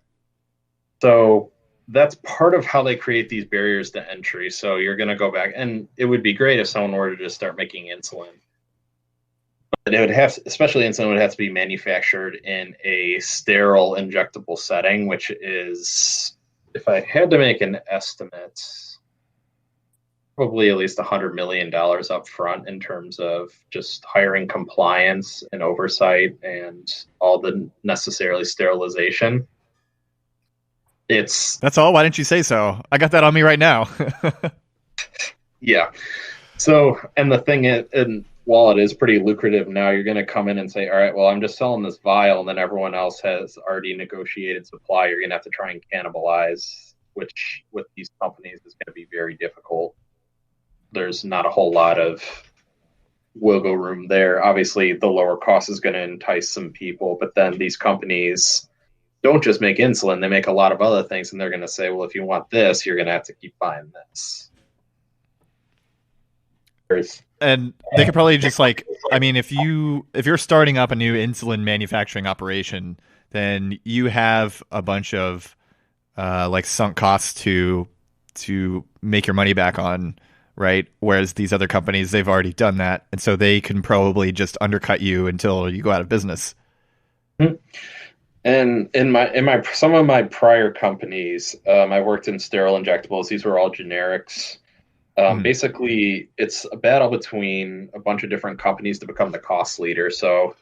So that's part of how they create these barriers to entry. So you're going to go back, and it would be great if someone were to just start making insulin. But it would have, especially insulin, would have to be manufactured in a sterile injectable setting, which is, if I had to make an estimate, probably at least $100 million up front in terms of just hiring compliance and oversight and all the necessarily sterilization. That's all. Why didn't you say so? I got that on me right now. Yeah. So, and the thing is, and while it is pretty lucrative now, you're going to come in and say, all right, well, I'm just selling this vial, and then everyone else has already negotiated supply. You're going to have to try and cannibalize, which with these companies is going to be very difficult. There's not a whole lot of wiggle room there. Obviously, the lower cost is going to entice some people, but then these companies don't just make insulin, they make a lot of other things, and they're going to say, well, if you want this, you're going to have to keep buying this. And they could probably just like, I mean, if you're starting up a new insulin manufacturing operation, then you have a bunch of like sunk costs to make your money back on, right? Whereas these other companies, they've already done that, and so they can probably just undercut you until you go out of business. Mm-hmm. And in my some of my prior companies, I worked in sterile injectables. These were all generics. Basically, it's a battle between a bunch of different companies to become the cost leader. So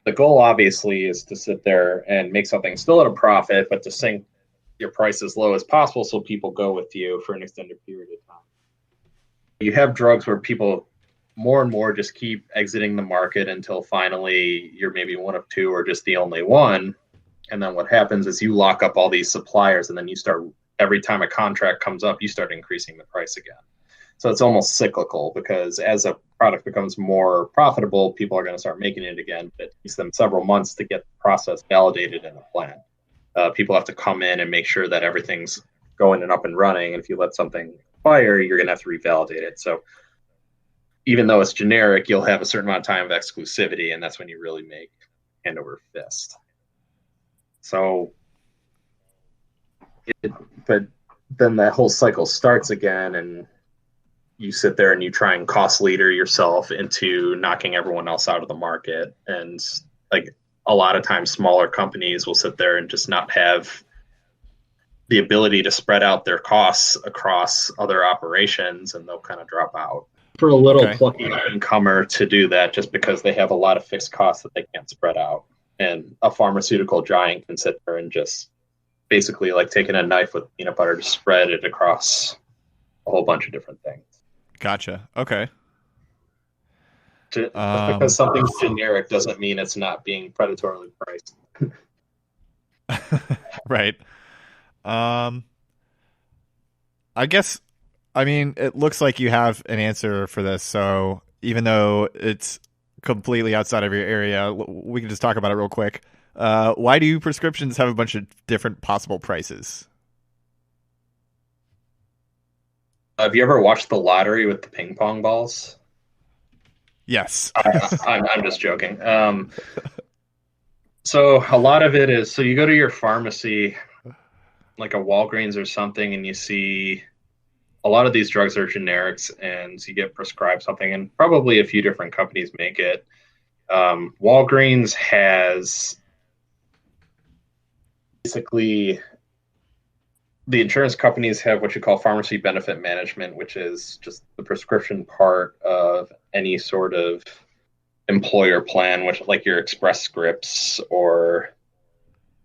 the goal, obviously, is to sit there and make something still at a profit, but to sink your price as low as possible so people go with you for an extended period of time. You have drugs where people more and more just keep exiting the market until finally you're maybe one of two or just the only one. And then what happens is you lock up all these suppliers, and then you start, every time a contract comes up, you start increasing the price again. So it's almost cyclical, because as a product becomes more profitable, people are going to start making it again. But it takes them several months to get the process validated in the plant. People have to come in and make sure that everything's going and up and running. And if you let something expire, you're going to have to revalidate it. So even though it's generic, you'll have a certain amount of time of exclusivity, and that's when you really make hand over fist. So, but then that whole cycle starts again, and you sit there and you try and cost leader yourself into knocking everyone else out of the market. And like a lot of times, smaller companies will sit there and just not have the ability to spread out their costs across other operations, and they'll kind of drop out. For a little plucky up-and-comer to do that, just because they have a lot of fixed costs that they can't spread out. And a pharmaceutical giant can sit there and just basically like taking a knife with peanut butter to spread it across a whole bunch of different things. Gotcha. Okay. Just because something's generic doesn't mean it's not being predatorily priced. Right. I guess, I mean, it looks like you have an answer for this. So even though it's completely outside of your area, we can just talk about it real quick. Why do prescriptions have a bunch of different possible prices? Have you ever watched the lottery with the ping pong balls? Yes. I'm just joking. So a lot of it is, so you go to your pharmacy, like a Walgreens or something, and you see a lot of these drugs are generics, and you get prescribed something, and probably a few different companies make it. Walgreens has basically, the insurance companies have what you call pharmacy benefit management, which is just the prescription part of any sort of employer plan, which like your Express Scripts or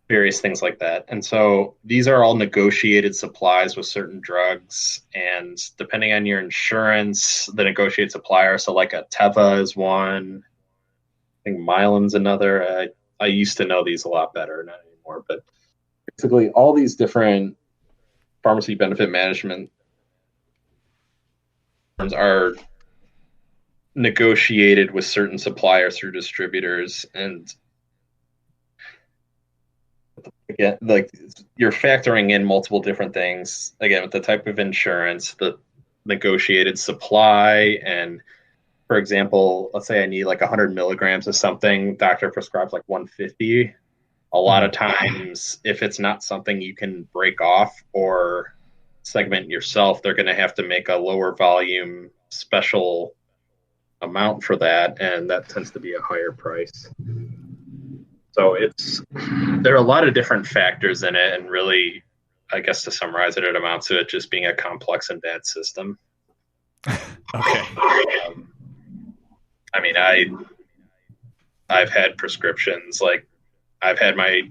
various things like that. And so these are all negotiated supplies with certain drugs. And depending on your insurance, the negotiated supplier. So like a Teva is one. I think Mylan's another. I used to know these a lot better, not anymore. But basically, all these different pharmacy benefit management firms are negotiated with certain suppliers through distributors, and again, like you're factoring in multiple different things. Again, with the type of insurance, the negotiated supply, and for example, let's say I need like 100 milligrams of something, doctor prescribes like 150. A lot of times, if it's not something you can break off or segment yourself, they're going to have to make a lower volume special amount for that, and that tends to be a higher price. So there are a lot of different factors in it, and really, I guess to summarize it, it amounts to it just being a complex and bad system. Okay. I mean, I've had prescriptions, like I've had my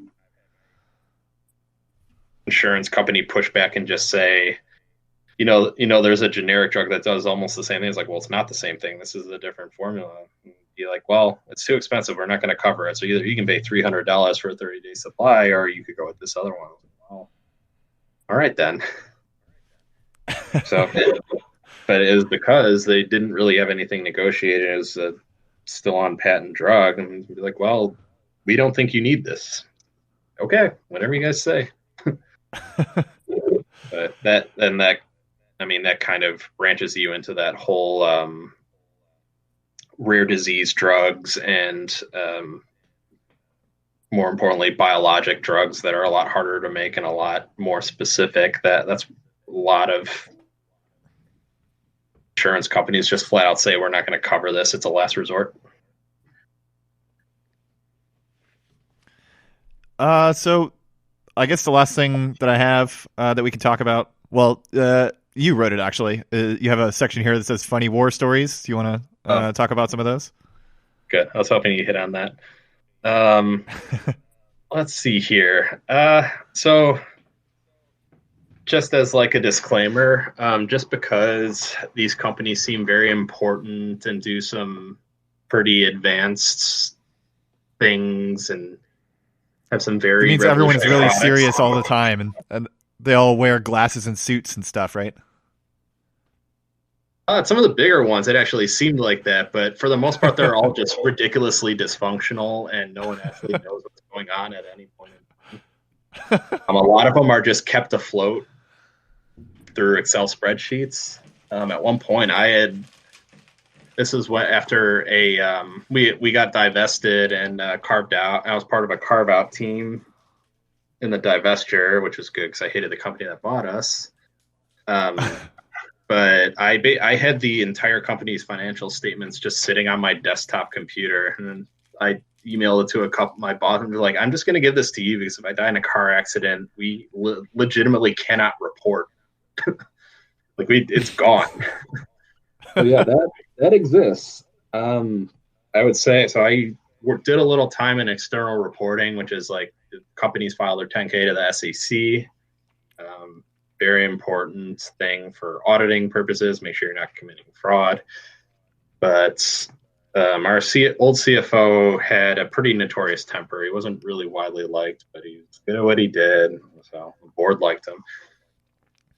insurance company push back and just say, there's a generic drug that does almost the same thing. It's like, well, it's not the same thing. This is a different formula. And be like, well, it's too expensive. We're not going to cover it. So either you can pay $300 for a 30-day supply, or you could go with this other one. Well, all right then. So, but it was because they didn't really have anything negotiated. It was a still on patent drug, and be like, well, we don't think you need this. Okay, whatever you guys say. But that kind of branches you into that whole rare disease drugs and more importantly, biologic drugs that are a lot harder to make and a lot more specific. That's a lot of insurance companies just flat out say, we're not going to cover this. It's a last resort. So I guess the last thing that I have that we can talk about, well, you wrote it actually. You have a section here that says funny war stories. Do you want to talk about some of those? Good. I was hoping you hit on that. Let's see here. So just as like a disclaimer, just because these companies seem very important and do some pretty advanced things and have some very it means everyone's really products. serious all the time, and they all wear glasses and suits and stuff, right? Some of the bigger ones, it actually seemed like that, but for the most part, they're all just ridiculously dysfunctional, and no one actually knows what's going on at any point. A lot of them are just kept afloat through Excel spreadsheets. At one point, this is what after we got divested and carved out. I was part of a carve out team in the divestiture, which was good because I hated the company that bought us. But I had the entire company's financial statements just sitting on my desktop computer, and I emailed it to a couple my boss and was like, I'm just going to give this to you because if I die in a car accident, we legitimately cannot report. It's gone. So yeah, that exists. I would say so. I did a little time in external reporting, which is like the companies file their 10K to the SEC. Very important thing for auditing purposes. Make sure you're not committing fraud. But our old CFO had a pretty notorious temper. He wasn't really widely liked, but he was good at what he did. So the board liked him.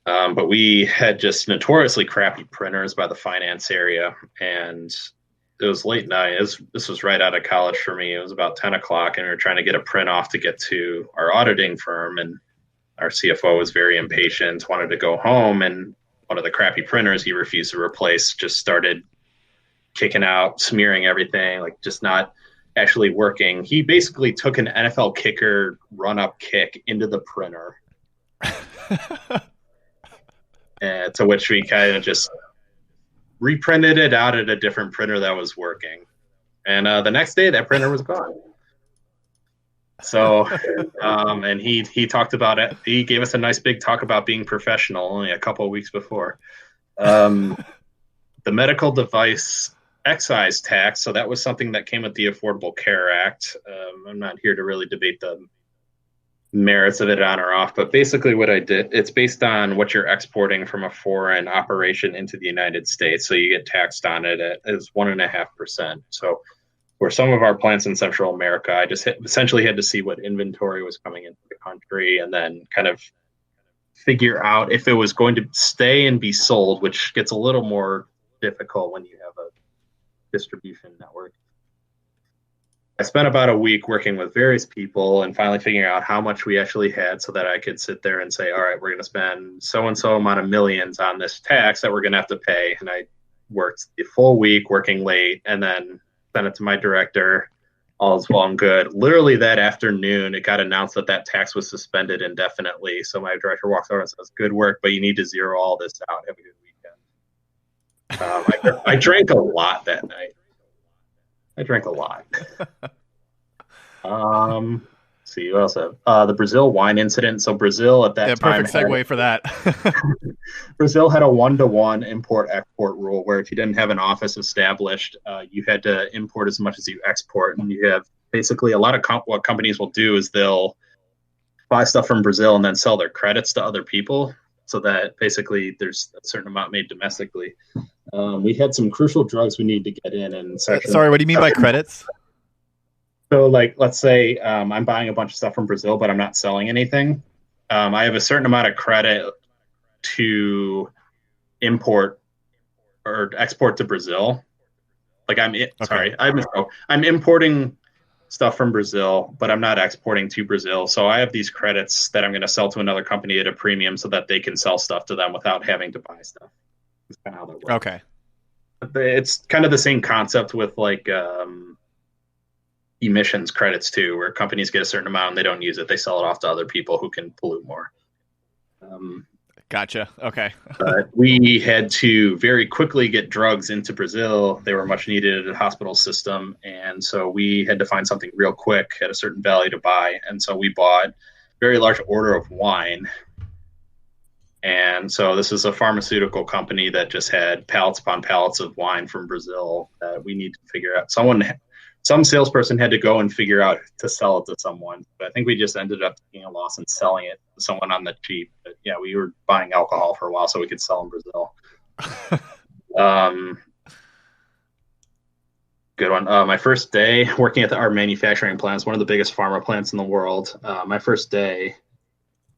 But we had just notoriously crappy printers by the finance area. And it was late night. This was right out of college for me. It was about 10 o'clock, and we were trying to get a print off to get to our auditing firm. And our CFO was very impatient, wanted to go home, and one of the crappy printers he refused to replace just started kicking out, smearing everything, like just not actually working. He basically took an NFL kicker run-up kick into the printer. And to which we kind of just reprinted it out at a different printer that was working. And the next day, that printer was gone. So, and he talked about it. He gave us a nice big talk about being professional only a couple of weeks before. The medical device, excise tax. So that was something that came with the Affordable Care Act. I'm not here to really debate the merits of it on or off, but basically what I did, it's based on what you're exporting from a foreign operation into the United States. So you get taxed on it as 1.5%. So for some of our plants in Central America, I just essentially had to see what inventory was coming into the country and then kind of figure out if it was going to stay and be sold, which gets a little more difficult when you have a distribution network. I spent about a week working with various people and finally figuring out how much we actually had so that I could sit there and say, all right, we're going to spend so and so amount of millions on this tax that we're going to have to pay. And I worked the full week working late and then sent it to my director. All is well and good. Literally that afternoon, it got announced that that tax was suspended indefinitely. So my director walks over and says, good work, but you need to zero all this out. Have a good weekend. I drank a lot that night. I drank a lot. See what else? The Brazil wine incident. So Brazil at that time. Perfect segue for that. Brazil had a 1-to-1 import-export rule where if you didn't have an office established, you had to import as much as you export. And you have basically a lot of what companies will do is they'll buy stuff from Brazil and then sell their credits to other people, so that basically there's a certain amount made domestically. We had some crucial drugs we need to get in. And sorry, what do you mean by credits? So, like, let's say I'm buying a bunch of stuff from Brazil, but I'm not selling anything. I have a certain amount of credit to import or export to Brazil. Like, I'm importing stuff from Brazil, but I'm not exporting to Brazil. So I have these credits that I'm going to sell to another company at a premium so that they can sell stuff to them without having to buy stuff. That's kind of how that works. Okay. It's kind of the same concept with like emissions credits too, where companies get a certain amount and they don't use it. They sell it off to other people who can pollute more. Gotcha. Okay. We had to very quickly get drugs into Brazil. They were much needed at a hospital system. And so we had to find something real quick at a certain value to buy. And so we bought a very large order of wine. And so this is a pharmaceutical company that just had pallets upon pallets of wine from Brazil that we need to figure out. Some salesperson had to go and figure out to sell it to someone. But I think we just ended up taking a loss and selling it to someone on the cheap. But yeah, we were buying alcohol for a while so we could sell in Brazil. Good one. My first day working at our manufacturing plants, one of the biggest pharma plants in the world. My first day,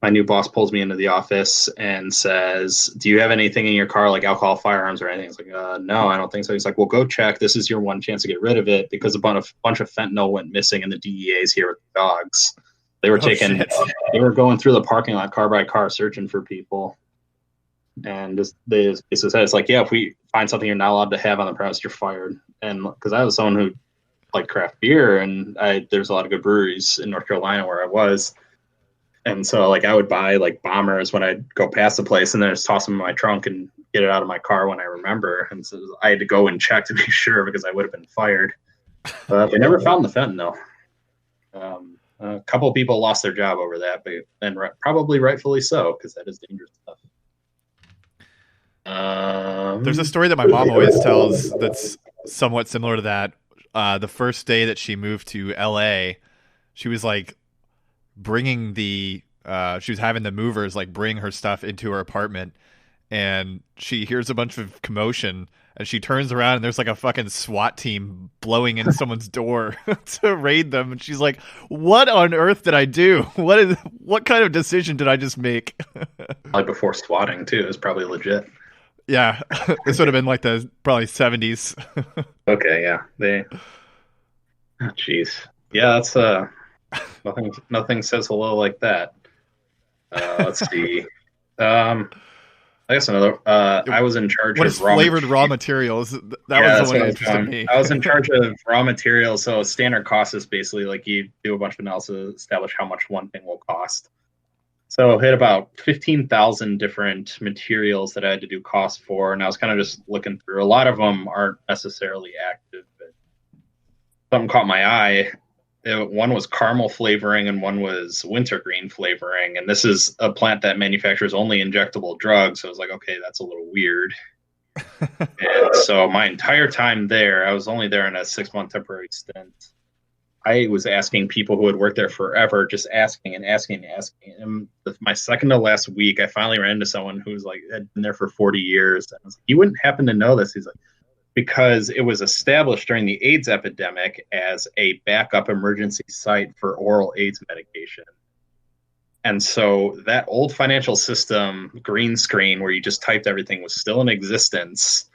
my new boss pulls me into the office and says, do you have anything in your car like alcohol, firearms, or anything? It's like, no, I don't think so. He's like, well, go check. This is your one chance to get rid of it, because a bunch of fentanyl went missing and the DEA's here with the dogs. They were they were going through the parking lot car by car searching for people. And they basically said, it's like, yeah, if we find something you're not allowed to have on the premise, you're fired. And because I was someone who liked craft beer, and there's a lot of good breweries in North Carolina where I was. And so, like, I would buy, like, bombers when I'd go past the place and then just toss them in my trunk and get it out of my car when I remember. And so I had to go and check to be sure, because I would have been fired. They never found the fentanyl. A couple of people lost their job over that, and probably rightfully so, because that is dangerous stuff. There's a story that my mom always tells that's somewhat similar to that. The first day that she moved to LA, she was like bringing she was having the movers like bring her stuff into her apartment, and she hears a bunch of commotion and she turns around and there's like a fucking SWAT team blowing in someone's door to raid them. And she's like, what on earth did I do? What kind of decision did I just make? Like before swatting too, is probably legit. Yeah. This would have been like the probably 70s. Okay. Yeah. Jeez. Yeah. That's nothing says hello like that. Let's see. I guess another. I was in charge of flavored raw materials. That was the one that interested me. I was in charge of raw materials. So standard cost is basically like you do a bunch of analysis to establish how much one thing will cost. So I had about 15,000 different materials that I had to do cost for, and I was kind of just looking through. A lot of them aren't necessarily active, but something caught my eye. One was caramel flavoring and one was wintergreen flavoring. And this is a plant that manufactures only injectable drugs. So I was like, okay, that's a little weird. And so my entire time there, I was only there in a 6 month temporary stint. I was asking people who had worked there forever, just asking and asking and asking. And my second to last week, I finally ran into someone who was like had been there for 40 years. And I was like, you wouldn't happen to know this? He's like, because it was established during the AIDS epidemic as a backup emergency site for oral AIDS medication. And so that old financial system, green screen, where you just typed everything, was still in existence.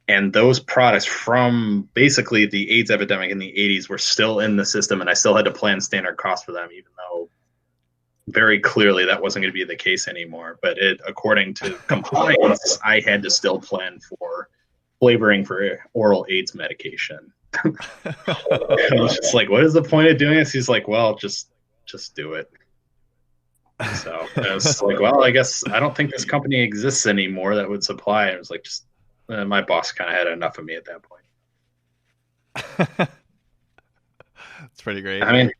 And those products from basically the AIDS epidemic in the 80s were still in the system. And I still had to plan standard costs for them, even though very clearly that wasn't going to be the case anymore. But according to compliance, I had to still plan for flavoring for oral AIDS medication. I was just like, what is the point of doing this? He's like, well, just do it. So I was like, well, I guess I don't think this company exists anymore that would supply. I was like, just my boss kind of had enough of me at that point. It's pretty great. I mean,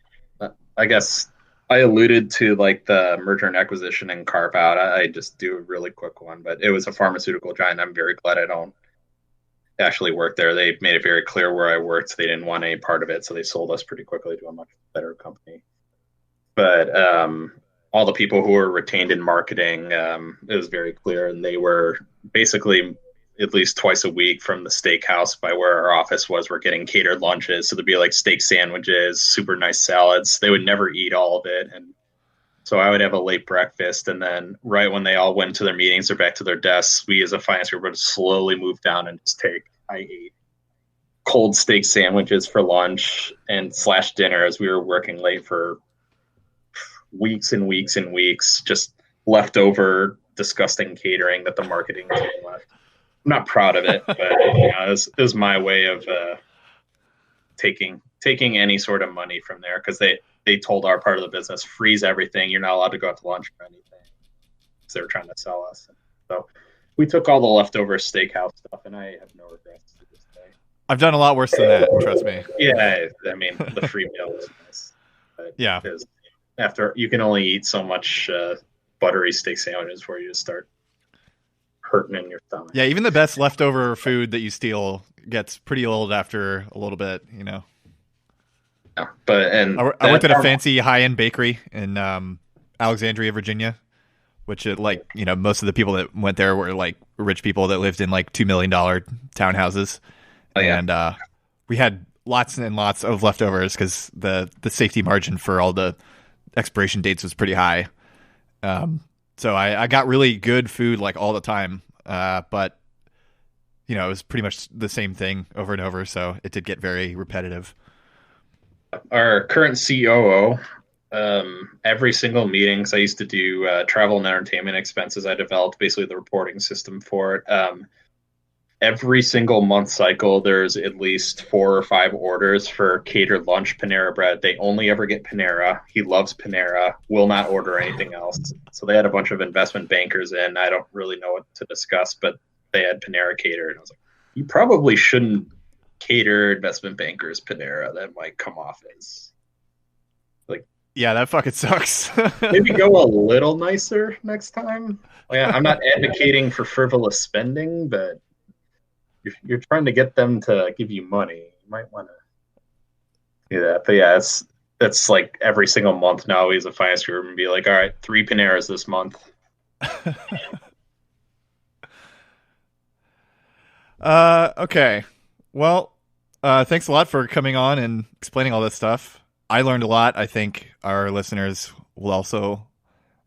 I guess I alluded to like the merger and acquisition and carve out. I just do a really quick one, but it was a pharmaceutical giant. I'm very glad I don't actually work there. They made it very clear where I worked. So they didn't want any part of it. So they sold us pretty quickly to a much better company. But all the people who were retained in marketing, it was very clear. And they were basically at least twice a week from the steakhouse by where our office was. We're getting catered lunches. So there'd be like steak sandwiches, super nice salads. They would never eat all of it. And so I would have a late breakfast. And then right when they all went to their meetings or back to their desks, we as a finance group would slowly move down and just I ate cold steak sandwiches for lunch and / dinner as we were working late for weeks and weeks and weeks, just leftover disgusting catering that the marketing team left. I'm not proud of it, but it was my way of taking any sort of money from there, because they told our part of the business, freeze everything. You're not allowed to go out to lunch or anything, because they were trying to sell us. So we took all the leftover steakhouse stuff, and I have no regrets to this day. I've done a lot worse than that, trust me. Yeah, I mean, the free meal was nice. But yeah. After you can only eat so much buttery steak sandwiches before you just start hurting in your stomach. Yeah, even the best leftover food that you steal gets pretty old after a little bit, Yeah, but I worked at a fancy high-end bakery in Alexandria, Virginia, which most of the people that went there were like rich people that lived in like $2 million townhouses. Oh, yeah. And we had lots and lots of leftovers because the safety margin for all the expiration dates was pretty high. So I got really good food like all the time. But it was pretty much the same thing over and over. So it did get very repetitive. Our current COO, every single meeting, because I used to do travel and entertainment expenses, I developed basically the reporting system for it. Every single month cycle, there's at least 4 or 5 orders for catered lunch Panera bread. They only ever get Panera. He loves Panera, will not order anything else. So they had a bunch of investment bankers in. I don't really know what to discuss, but they had Panera catered. And I was like, you probably shouldn't cater investment bankers Panera. That might come off as like, yeah, that fucking sucks. Maybe go a little nicer next time. I'm not advocating for frivolous spending, but you're trying to get them to give you money. You might want to do that. But yeah, that's like every single month now. He's a finance group and be like, all right, 3 Paneras this month. Okay. Well, thanks a lot for coming on and explaining all this stuff. I learned a lot. I think our listeners will also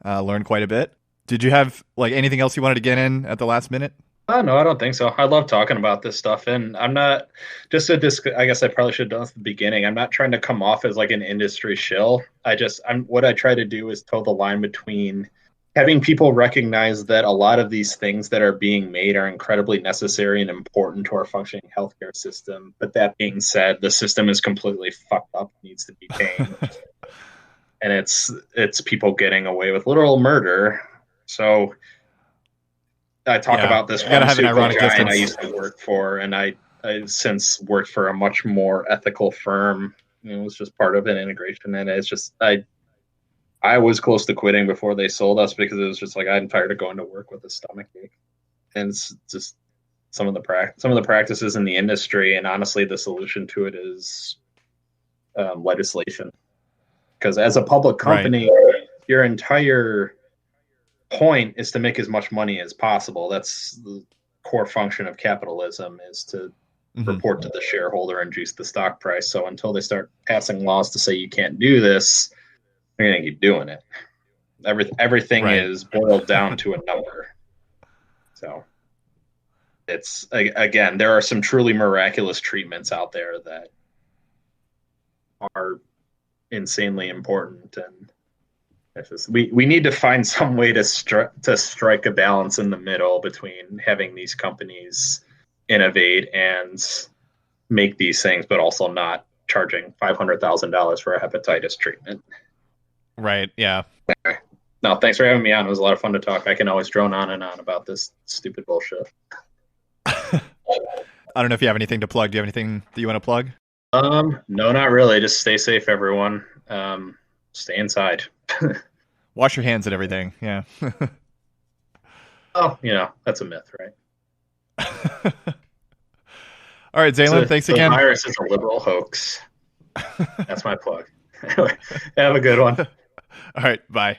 learn quite a bit. Did you have like anything else you wanted to get in at the last minute? No, I don't think so. I love talking about this stuff, and I'm not I guess I probably should have done this at the beginning. I'm not trying to come off as like an industry shill. What I try to do is toe the line between having people recognize that a lot of these things that are being made are incredibly necessary and important to our functioning healthcare system. But that being said, the system is completely fucked up, needs to be changed. And it's people getting away with literal murder. So I talk about this pharmaceutical giant I used to work for, and I've since worked for a much more ethical firm. It was just part of an integration, and it's just I was close to quitting before they sold us because it was just like I'm tired of going to work with a stomachache. and it's just some of the practices in the industry, and honestly, the solution to it is legislation. Because as a public Right. company, your entire point is to make as much money as possible. That's the core function of capitalism, is to Hmm. report to the shareholder and juice the stock price. So until they start passing laws to say you can't do this, they're going to keep doing it. Everything Right. is boiled down to a number. So it's, again, there are some truly miraculous treatments out there that are insanely important, and it's just, we need to find some way to strike a balance in the middle between having these companies innovate and make these things, but also not charging $500,000 for a hepatitis treatment. Right. Yeah. No, thanks for having me on. It was a lot of fun to talk. I can always drone on and on about this stupid bullshit. I don't know if you have anything to plug. Do you have anything that you want to plug? No, not really. Just stay safe, everyone. Stay inside. Wash your hands and everything. Yeah. Oh, that's a myth, right? All right, Zalin, thanks The again. virus is a liberal hoax. That's my plug. Have a good one. All right. Bye.